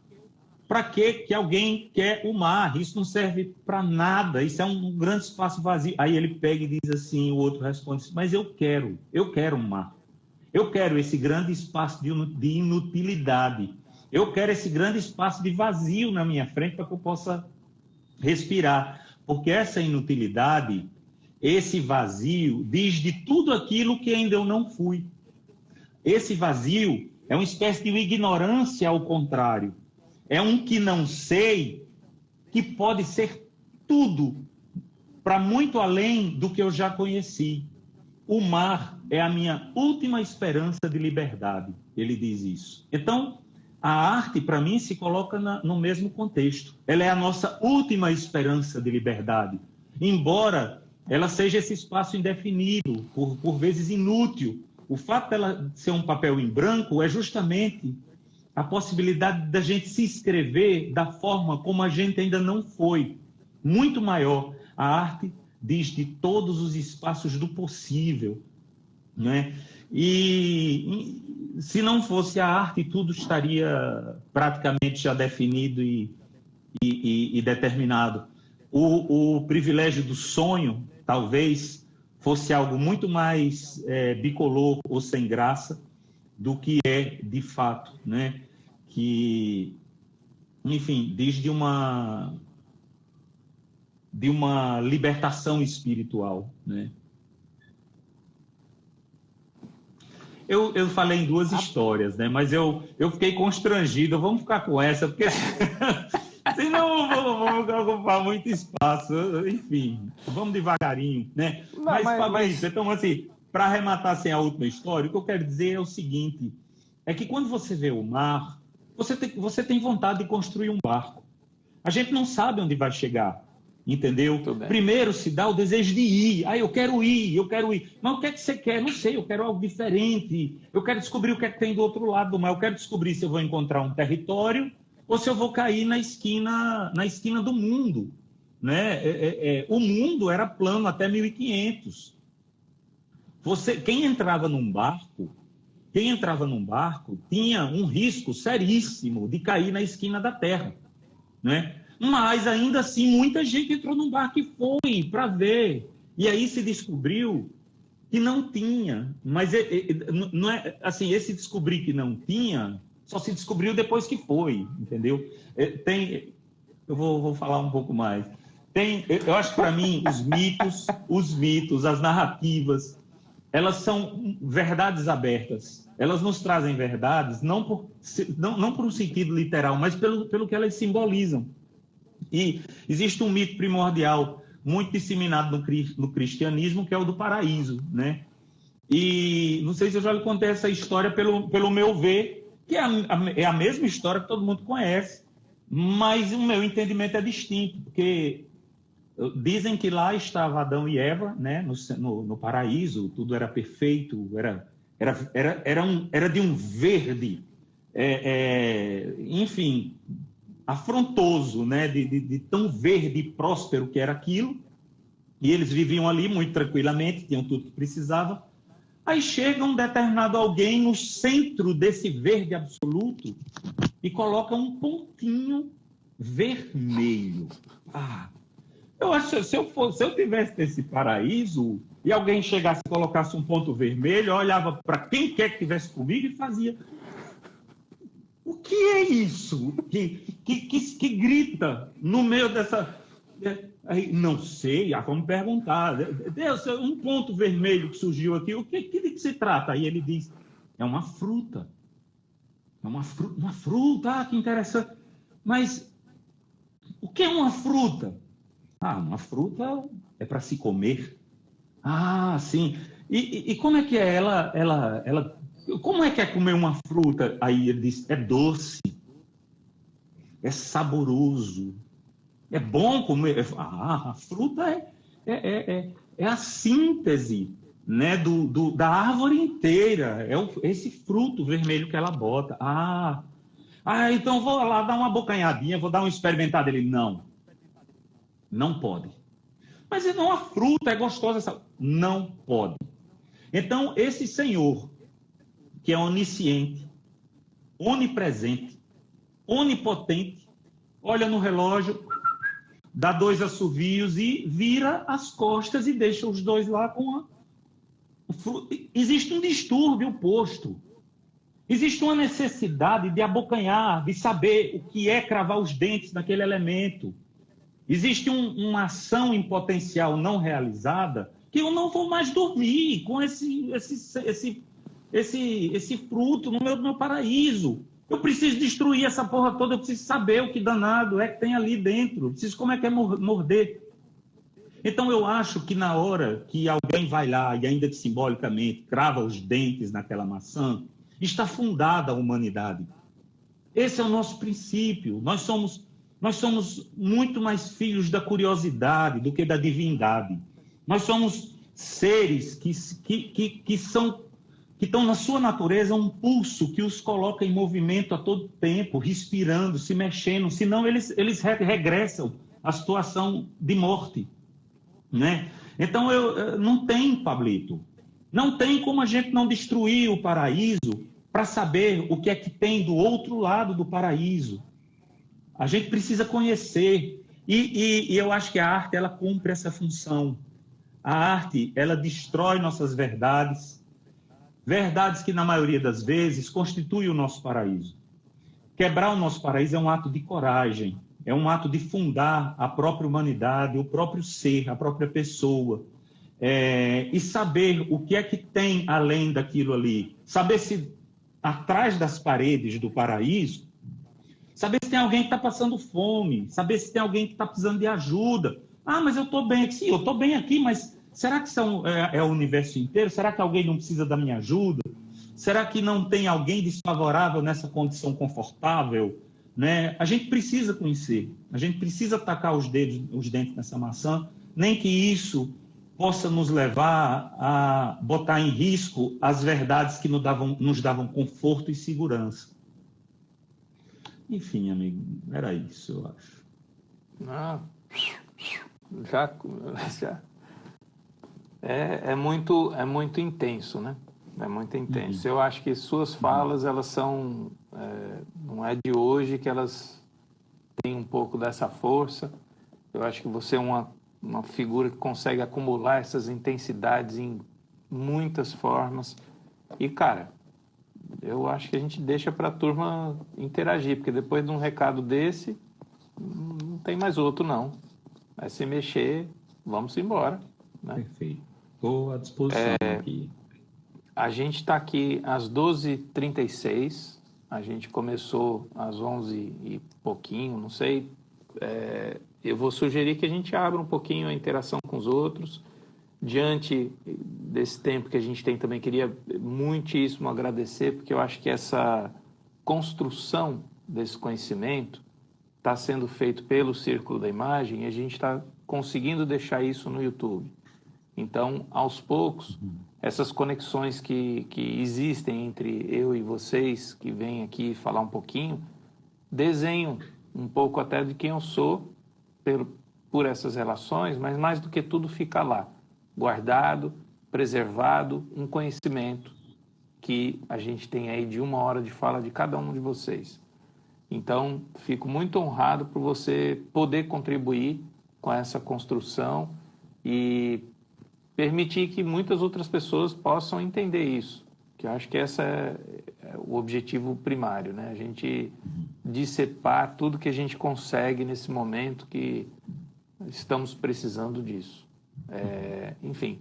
Para que alguém quer o mar? Isso não serve para nada, isso é um grande espaço vazio. Aí ele pega e diz assim, o outro responde, mas eu quero um mar. Eu quero esse grande espaço de inutilidade. Eu quero esse grande espaço de vazio na minha frente para que eu possa respirar. Porque essa inutilidade, esse vazio, diz de tudo aquilo que ainda eu não fui. Esse vazio é uma espécie de ignorância ao contrário. É um que não sei, que pode ser tudo, para muito além do que eu já conheci. O mar é a minha última esperança de liberdade, ele diz isso. Então, a arte, para mim, se coloca no mesmo contexto. Ela é a nossa última esperança de liberdade, embora ela seja esse espaço indefinido, por vezes inútil. O fato dela ser um papel em branco é justamente a possibilidade da gente se escrever da forma como a gente ainda não foi. Muito maior. A arte diz de todos os espaços do possível, né? E se não fosse a arte, tudo estaria praticamente já definido e determinado. O privilégio do sonho, talvez, fosse algo muito mais bicolor ou sem graça do que é de fato, né? Que, enfim, diz de uma libertação espiritual, né? Eu falei em duas histórias, né? Mas eu fiquei constrangido. Vamos ficar com essa, porque senão vamos ocupar muito espaço. Enfim, vamos devagarinho, né? Mas então, assim, para arrematar assim, a última história, o que eu quero dizer é o seguinte, é que quando você vê o mar, você tem vontade de construir um barco. A gente não sabe onde vai chegar, entendeu? Primeiro se dá o desejo de ir. Eu quero ir. Mas o que é que você quer? Não sei, eu quero algo diferente. Eu quero descobrir o que é que tem do outro lado do mar. Eu quero descobrir se eu vou encontrar um território ou se eu vou cair na esquina do mundo, né? O mundo era plano até 1500. Quem entrava num barco tinha um risco seríssimo de cair na esquina da Terra, né? Mas, ainda assim, muita gente entrou num barco e foi para ver. E aí se descobriu que não tinha. Mas não é assim, esse descobrir que não tinha, só se descobriu depois que foi, entendeu? Eu vou falar um pouco mais. Eu acho que, para mim, os mitos, as narrativas, elas são verdades abertas. Elas nos trazem verdades, não por um sentido literal, mas pelo que elas simbolizam. E existe um mito primordial muito disseminado no cristianismo, que é o do paraíso, né? E não sei se eu já lhe contei essa história pelo meu ver, que é a mesma história que todo mundo conhece, mas o meu entendimento é distinto, porque dizem que lá estava Adão e Eva, né? No paraíso, tudo era perfeito, era de um verde, enfim, afrontoso, né? De tão verde e próspero que era aquilo. E eles viviam ali muito tranquilamente, tinham tudo que precisavam. Aí chega um determinado alguém no centro desse verde absoluto e coloca um pontinho vermelho. Eu acho que se eu tivesse esse paraíso e alguém chegasse e colocasse um ponto vermelho, eu olhava para quem quer que estivesse comigo e fazia: o que é isso que grita no meio dessa... Aí, não sei, vamos perguntar. Deus, um ponto vermelho que surgiu aqui, o que se trata? Aí ele diz: é uma fruta. É uma fruta, que interessante. Mas o que é uma fruta? Uma fruta é para se comer. Sim. E como é que é ela como é que é comer uma fruta? Aí ele diz: é doce, é saboroso, é bom comer. A fruta é a síntese, né, da árvore inteira. É esse fruto vermelho que ela bota. Então vou lá dar uma bocanhadinha, vou dar uma experimentada. Ele: não pode. Mas não, a fruta é gostosa. Não pode. Então, esse Senhor, que é onisciente, onipresente, onipotente, olha no relógio, dá 2 assovios e vira as costas e deixa os 2 lá com Existe um distúrbio posto. Existe uma necessidade de abocanhar, de saber o que é cravar os dentes naquele elemento. Existe uma ação em potencial não realizada que eu não vou mais dormir com esse fruto no meu paraíso. Eu preciso destruir essa porra toda, eu preciso saber o que danado é que tem ali dentro, eu preciso como é que é morder. Então eu acho que na hora que alguém vai lá e ainda que simbolicamente crava os dentes naquela maçã, está fundada a humanidade. Esse é o nosso princípio. Nós somos muito mais filhos da curiosidade do que da divindade. Nós somos seres que estão na sua natureza um pulso que os coloca em movimento a todo tempo, respirando, se mexendo, senão eles regressam à situação de morte, né? Então, não tem, Pablito, não tem como a gente não destruir o paraíso para saber o que é que tem do outro lado do paraíso. A gente precisa conhecer. E eu acho que a arte, ela cumpre essa função. A arte, ela destrói nossas verdades, verdades que, na maioria das vezes, constituem o nosso paraíso. Quebrar o nosso paraíso é um ato de coragem, é um ato de fundar a própria humanidade, o próprio ser, a própria pessoa. E saber o que é que tem além daquilo ali. Saber se atrás das paredes do paraíso, saber se tem alguém que está passando fome, saber se tem alguém que está precisando de ajuda. Ah, mas eu estou bem aqui. Sim, eu estou bem aqui, mas será que é o universo inteiro? Será que alguém não precisa da minha ajuda? Será que não tem alguém desfavorável nessa condição confortável? Né? A gente precisa conhecer, a gente precisa tacar os dentes nessa maçã, nem que isso possa nos levar a botar em risco as verdades que nos davam conforto e segurança. Enfim, amigo, era isso, eu acho. Ah, já é muito intenso, né? É muito intenso. Eu acho que suas falas, elas são... não é de hoje que elas têm um pouco dessa força. Eu acho que você é uma figura que consegue acumular essas intensidades em muitas formas. E, cara, eu acho que a gente deixa para a turma interagir, porque depois de um recado desse, não tem mais outro, não. Vai se mexer, vamos embora. Né? Perfeito. Estou à disposição aqui. A gente está aqui às 12h36, a gente começou às 11 e pouquinho, não sei. Eu vou sugerir que a gente abra um pouquinho a interação com os outros. Diante desse tempo que a gente tem também, queria muitíssimo agradecer, porque eu acho que essa construção desse conhecimento está sendo feito pelo Círculo da Imagem e a gente está conseguindo deixar isso no YouTube. Então, aos poucos, essas conexões que existem entre eu e vocês, que vêm aqui falar um pouquinho, desenham um pouco até de quem eu sou por essas relações, mas mais do que tudo fica lá, guardado, preservado, um conhecimento que a gente tem aí de 1 hora de fala de cada um de vocês. Então, fico muito honrado por você poder contribuir com essa construção e permitir que muitas outras pessoas possam entender isso, que eu acho que esse é o objetivo primário, né? A gente dissipar tudo que a gente consegue nesse momento que estamos precisando disso. Enfim,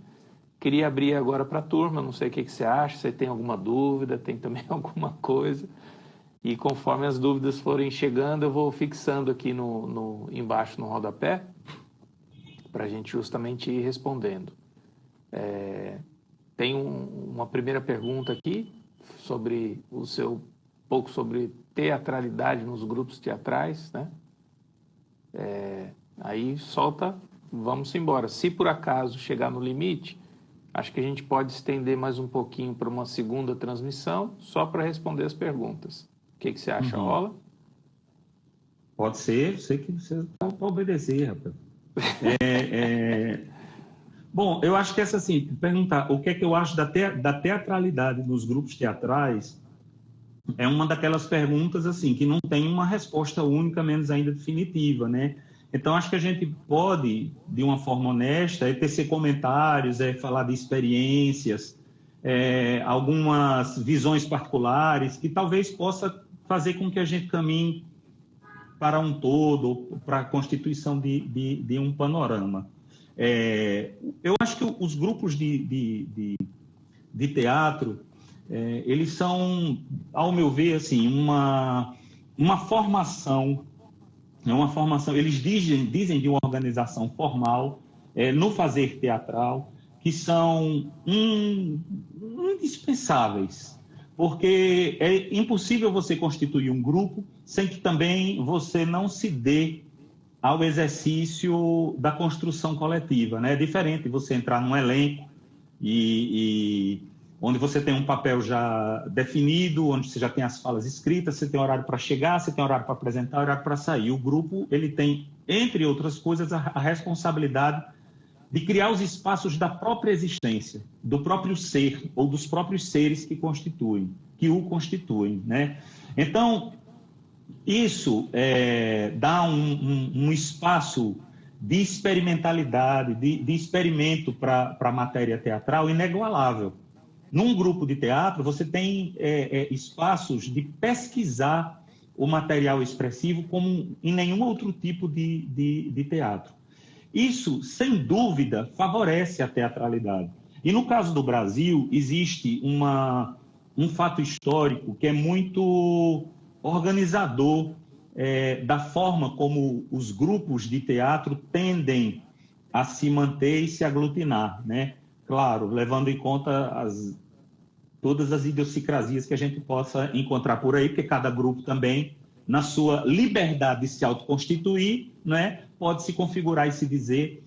queria abrir agora para a turma, não sei o que você acha, se tem alguma dúvida, tem também alguma coisa, e conforme as dúvidas forem chegando, eu vou fixando aqui embaixo no rodapé, para a gente justamente ir respondendo. Tem uma primeira pergunta aqui sobre pouco sobre teatralidade nos grupos teatrais, né? Aí solta, vamos embora. Se por acaso chegar no limite, acho que a gente pode estender mais um pouquinho para uma segunda transmissão, só para responder as perguntas. O que você acha, Rola? Pode ser, sei que você está para obedecer, rapaz. Bom, eu acho que perguntar o que é que eu acho da teatralidade nos grupos teatrais, é uma daquelas perguntas assim que não tem uma resposta única, menos ainda definitiva, né? Então, acho que a gente pode, de uma forma honesta, tecer comentários, falar de experiências, algumas visões particulares, que talvez possa fazer com que a gente caminhe para um todo, para a constituição de um panorama. Eu acho que os grupos de teatro, eles são, ao meu ver, assim, uma formação, eles dizem de uma organização formal, no fazer teatral, que são indispensáveis, porque é impossível você constituir um grupo sem que também você não se dê ao exercício da construção coletiva, né? É diferente você entrar num elenco onde você tem um papel já definido, onde você já tem as falas escritas, você tem horário para chegar, você tem horário para apresentar, horário para sair. O grupo, ele tem, entre outras coisas, a responsabilidade de criar os espaços da própria existência, do próprio ser, ou dos próprios seres que o constituem, né? Então, isso dá um espaço de experimentalidade, de experimento para a matéria teatral inigualável. Num grupo de teatro, você tem espaços de pesquisar o material expressivo como em nenhum outro tipo de teatro. Isso, sem dúvida, favorece a teatralidade. E no caso do Brasil, existe um fato histórico que é muito organizador da forma como os grupos de teatro tendem a se manter e se aglutinar, né? Claro, levando em conta todas as idiosincrasias que a gente possa encontrar por aí, porque cada grupo também, na sua liberdade de se autoconstituir, né, pode se configurar e se dizer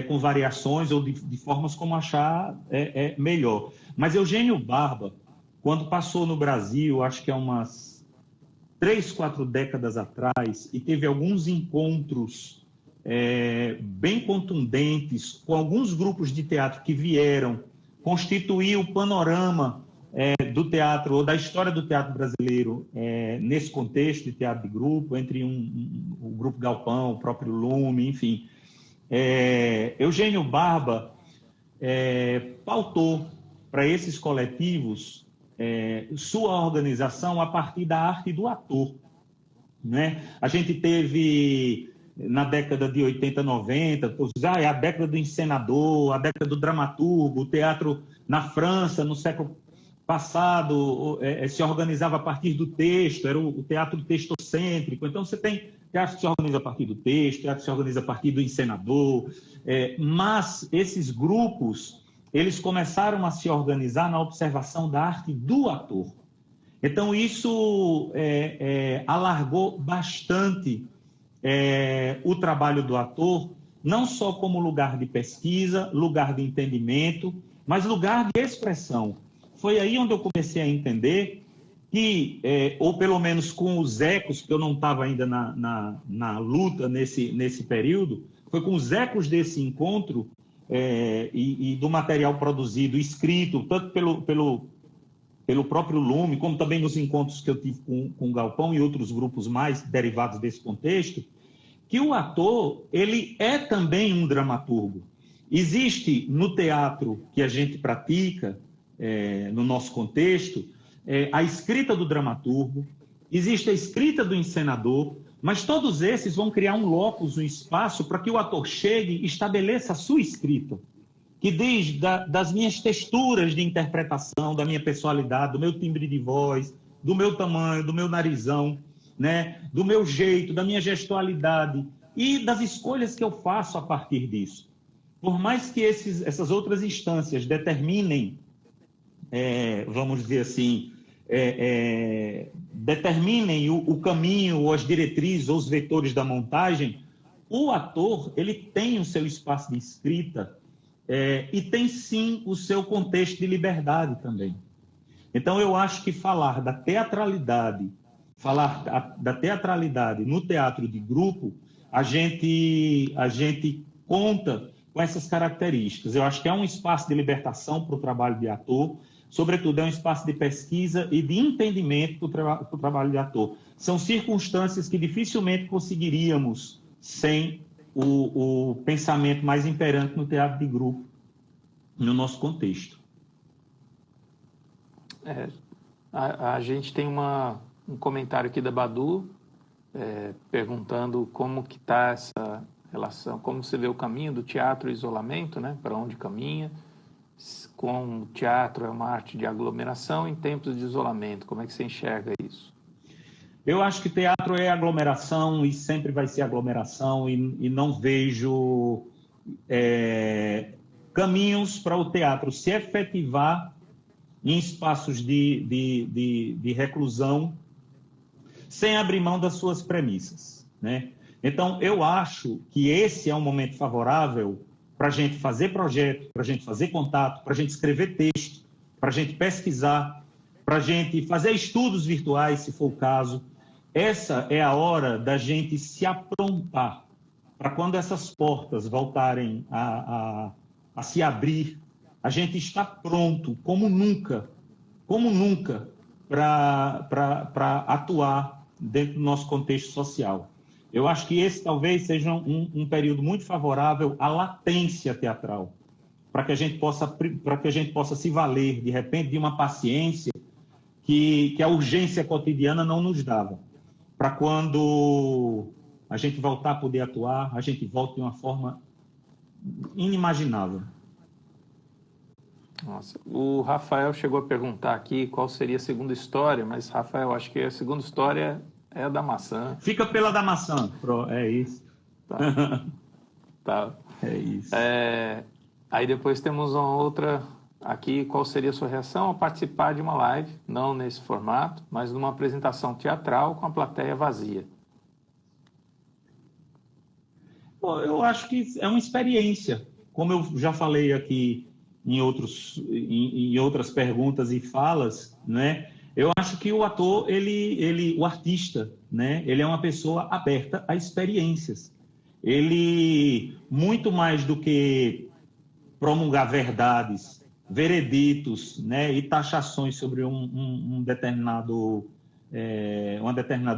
com variações ou de formas como achar melhor. Mas Eugênio Barba, quando passou no Brasil, acho que há umas 3, 4 décadas atrás, e teve alguns encontros bem contundentes com alguns grupos de teatro que vieram constituir o panorama do teatro, ou da história do teatro brasileiro, nesse contexto de teatro de grupo, entre o Grupo Galpão, o próprio Lume, enfim. Eugênio Barba pautou para esses coletivos sua organização a partir da arte do ator, né? A gente teve, na década de 80, 90, é a década do encenador, a década do dramaturgo, o teatro na França, no século passado, se organizava a partir do texto, era o teatro textocêntrico. Então, você tem teatro que se organiza a partir do texto, teatro que se organiza a partir do encenador, mas esses grupos, eles começaram a se organizar na observação da arte do ator. Então, isso alargou bastante o trabalho do ator, não só como lugar de pesquisa, lugar de entendimento, mas lugar de expressão. Foi aí onde eu comecei a entender que, ou pelo menos com os ecos, que eu não estava ainda na luta nesse período, foi com os ecos desse encontro e do material produzido, escrito, tanto pelo próprio Lume, como também nos encontros que eu tive com o Galpão e outros grupos mais derivados desse contexto, que o ator, ele é também um dramaturgo. Existe no teatro que a gente pratica, no nosso contexto, a escrita do dramaturgo, existe a escrita do encenador, mas todos esses vão criar um locus, um espaço, para que o ator chegue e estabeleça a sua escrita, que desde das minhas texturas de interpretação, da minha personalidade, do meu timbre de voz, do meu tamanho, do meu narizão, né, do meu jeito, da minha gestualidade e das escolhas que eu faço a partir disso. Por mais que essas outras instâncias determinem, vamos dizer assim, determinem o caminho, ou as diretrizes, ou os vetores da montagem, o ator, ele tem o seu espaço de escrita e tem, sim, o seu contexto de liberdade também. Então, eu acho que falar da teatralidade no teatro de grupo, a gente conta com essas características. Eu acho que é um espaço de libertação para o trabalho de ator, sobretudo, é um espaço de pesquisa e de entendimento do trabalho de ator. São circunstâncias que dificilmente conseguiríamos sem o pensamento mais imperante no teatro de grupo, no nosso contexto. A gente tem um comentário aqui da Badu, perguntando como que está essa relação, como você vê o caminho do teatro e isolamento, né? Para onde caminha, como o teatro é uma arte de aglomeração em tempos de isolamento, como é que você enxerga isso? Eu acho que teatro é aglomeração e sempre vai ser aglomeração e não vejo caminhos para o teatro se efetivar em espaços de reclusão sem abrir mão das suas premissas, né? Então, eu acho que esse é um momento favorável para a gente fazer projeto, para a gente fazer contato, para a gente escrever texto, para a gente pesquisar, para a gente fazer estudos virtuais, se for o caso. Essa é a hora da gente se aprontar para quando essas portas voltarem a se abrir, a gente está pronto, como nunca, para atuar dentro do nosso contexto social. Eu acho que esse talvez seja um período muito favorável à latência teatral, para que a gente possa se valer, de repente, de uma paciência que a urgência cotidiana não nos dava. Para quando a gente voltar a poder atuar, a gente volta de uma forma inimaginável. Nossa, o Rafael chegou a perguntar aqui qual seria a segunda história, mas, Rafael, acho que a segunda história é a da maçã. Fica pela da maçã, é isso. Tá. É isso. Aí depois temos uma outra aqui, qual seria a sua reação a participar de uma live, não nesse formato, mas numa apresentação teatral com a plateia vazia? Bom, eu acho que é uma experiência. Como eu já falei aqui em outras perguntas e falas, né? Eu acho que o ator, o artista, né? Ele é uma pessoa aberta a experiências. Ele, muito mais do que promulgar verdades, vereditos, né? E taxações sobre uma determinada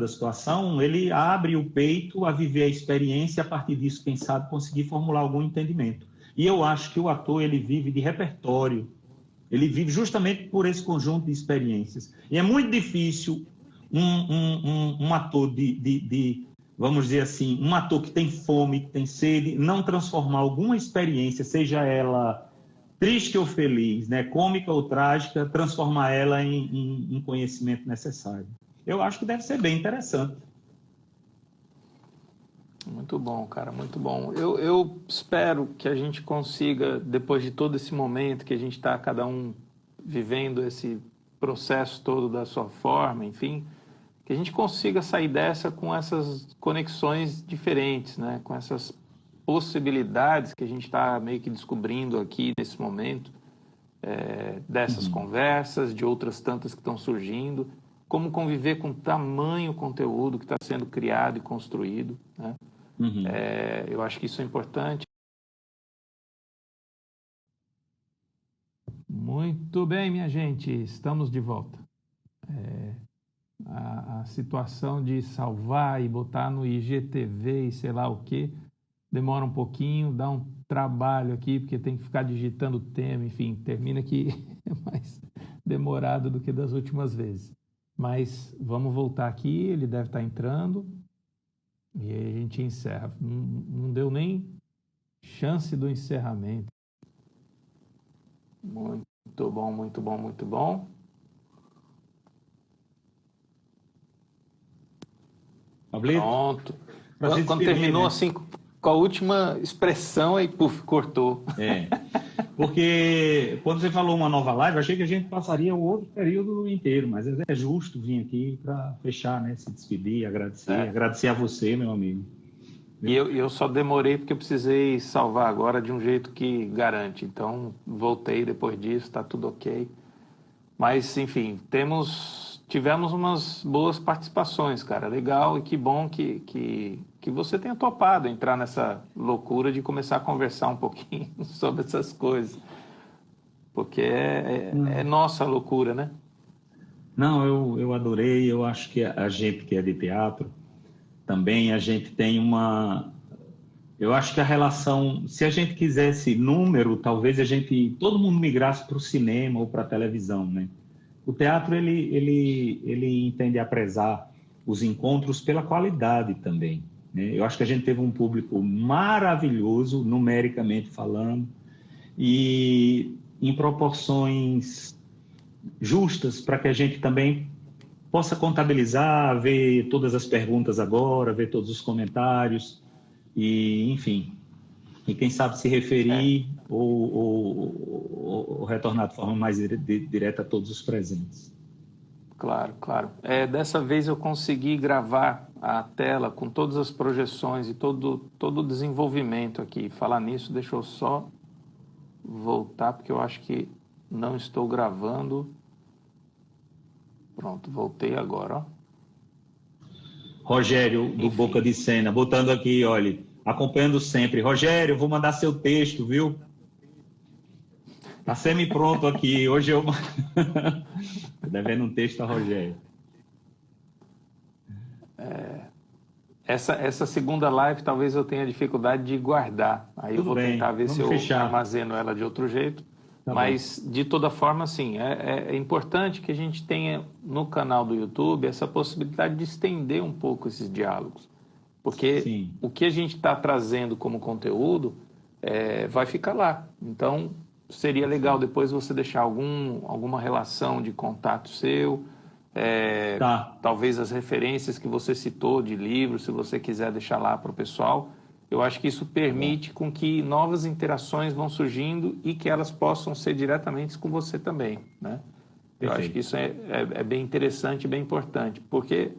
situação, ele abre o peito a viver a experiência e, a partir disso, quem sabe, conseguir formular algum entendimento. E eu acho que o ator, ele vive de repertório, ele vive justamente por esse conjunto de experiências. E é muito difícil um ator vamos dizer assim, um ator que tem fome, que tem sede, não transformar alguma experiência, seja ela triste ou feliz, né, cômica ou trágica, transformar ela em conhecimento necessário. Eu acho que deve ser bem interessante. Muito bom, cara, muito bom. Eu espero que a gente consiga, depois de todo esse momento que a gente está cada um vivendo esse processo todo da sua forma, enfim, que a gente consiga sair dessa com essas conexões diferentes, né? Com essas possibilidades que a gente está meio que descobrindo aqui nesse momento, dessas conversas, de outras tantas que estão surgindo, como conviver com tamanho conteúdo que está sendo criado e construído, né? Eu acho que isso é importante. Muito bem, minha gente, estamos de volta. A situação de salvar e botar no IGTV e sei lá o que demora um pouquinho, dá um trabalho aqui, porque tem que ficar digitando o tema, enfim, termina que é mais demorado do que das últimas vezes. Mas vamos voltar aqui, ele deve estar entrando. E aí a gente encerra. Não deu nem chance do encerramento. Muito bom, muito bom, muito bom. Pronto. Quando terminou, né? Assim, com a última expressão, aí, puf, cortou. Porque quando você falou uma nova live, achei que a gente passaria o outro período inteiro, mas é justo vir aqui para fechar, né? Se despedir, agradecer a você, meu amigo. E eu só demorei porque eu precisei salvar agora de um jeito que garante. Então, voltei depois disso, está tudo ok. Mas, enfim, tivemos umas boas participações, cara. Legal e que bom que você tenha topado entrar nessa loucura de começar a conversar um pouquinho sobre essas coisas. porque é nossa loucura, né? Não, eu adorei. Eu acho que a gente que é de teatro, também a gente tem uma... Eu acho que a relação, se a gente quisesse número, talvez todo mundo migrasse para o cinema ou para a televisão, né? O teatro, ele entende a prezar os encontros pela qualidade também, né? Eu acho que a gente teve um público maravilhoso, numericamente falando, e em proporções justas para que a gente também possa contabilizar, ver todas as perguntas agora, ver todos os comentários e, enfim, e quem sabe se referir ou retornar de forma mais direta a todos os presentes. Claro, claro. Dessa vez eu consegui gravar a tela com todas as projeções e todo o desenvolvimento aqui. Falar nisso, deixa eu só voltar, porque eu acho que não estou gravando. Pronto, voltei agora, ó. Rogério, do Enfim. Boca de Sena, botando aqui, olha, acompanhando sempre. Rogério, vou mandar seu texto, viu? Tá semi-pronto aqui. Hoje eu... devendo um texto a Rogério. Essa segunda live talvez eu tenha dificuldade de guardar. Aí eu Tudo vou bem, tentar ver vamos se eu fechar. armazeno ela de outro jeito. Tá Mas, de toda forma, sim, é importante que a gente tenha no canal do YouTube essa possibilidade de estender um pouco esses diálogos. Porque Sim. o que a gente está trazendo como conteúdo vai ficar lá. Então, seria legal depois você deixar alguma relação de contato seu, Tá. talvez as referências que você citou de livros, se você quiser deixar lá para o pessoal. Eu acho que isso permite com que novas interações vão surgindo e que elas possam ser diretamente com você também, né? Eu Perfeito. acho que isso é bem interessante e bem importante, porque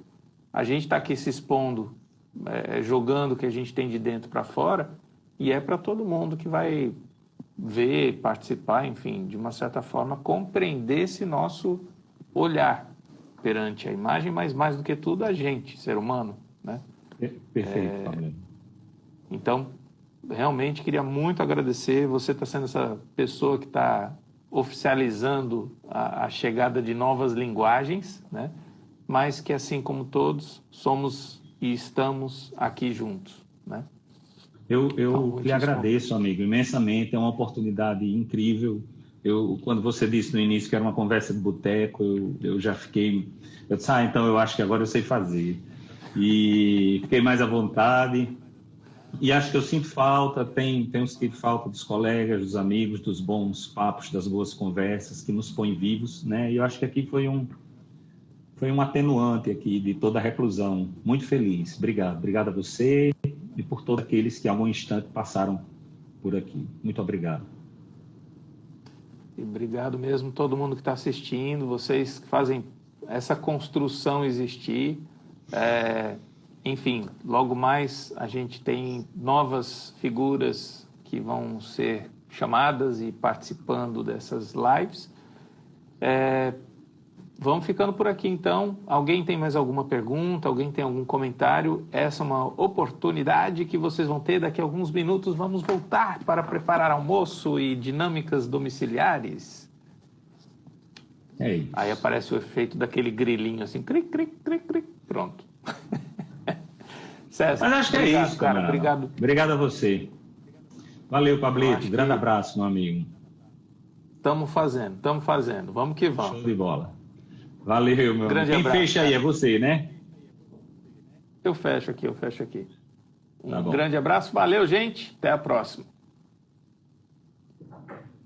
a gente está aqui se expondo, jogando o que a gente tem de dentro para fora, e é para todo mundo que vai ver, participar, enfim, de uma certa forma, compreender esse nosso olhar perante a imagem, mas mais do que tudo a gente, ser humano, né? Perfeito, Fábio. Então, realmente queria muito agradecer. Você está sendo essa pessoa que está oficializando a chegada de novas linguagens, né? Mas que, assim como todos, somos e estamos aqui juntos, né? Eu Então, lhe agradeço, amigo, imensamente. É uma oportunidade incrível. Quando você disse no início que era uma conversa de boteco, eu já fiquei... Eu disse, então eu acho que agora eu sei fazer. E fiquei mais à vontade. E acho que eu sinto falta, tenho sentido falta dos colegas, dos amigos, dos bons papos, das boas conversas que nos põem vivos, né? E eu acho que aqui foi um atenuante aqui de toda a reclusão. Muito feliz. Obrigado. Obrigado a você e por todos aqueles que, a algum instante, passaram por aqui. Muito obrigado. E obrigado mesmo todo mundo que está assistindo, vocês que fazem essa construção existir. Enfim, logo mais a gente tem novas figuras que vão ser chamadas e participando dessas lives. Vamos ficando por aqui, então. Alguém tem mais alguma pergunta? Alguém tem algum comentário? Essa é uma oportunidade que vocês vão ter daqui a alguns minutos. Vamos voltar para preparar almoço e dinâmicas domiciliares. É isso. Aí aparece o efeito daquele grilinho assim, cric, cric, cric, cric. Pronto. César, Mas acho que obrigado, é isso, cara. camarada. Obrigado. Obrigado a você. Valeu, Pablito. Grande abraço, meu amigo. Estamos fazendo. Vamos que vamos. Show de bola. Valeu, meu Grande amigo. Quem abraço, fecha aí cara. é você, né? Eu fecho aqui. Tá bom. Grande abraço. Valeu, gente. Até a próxima.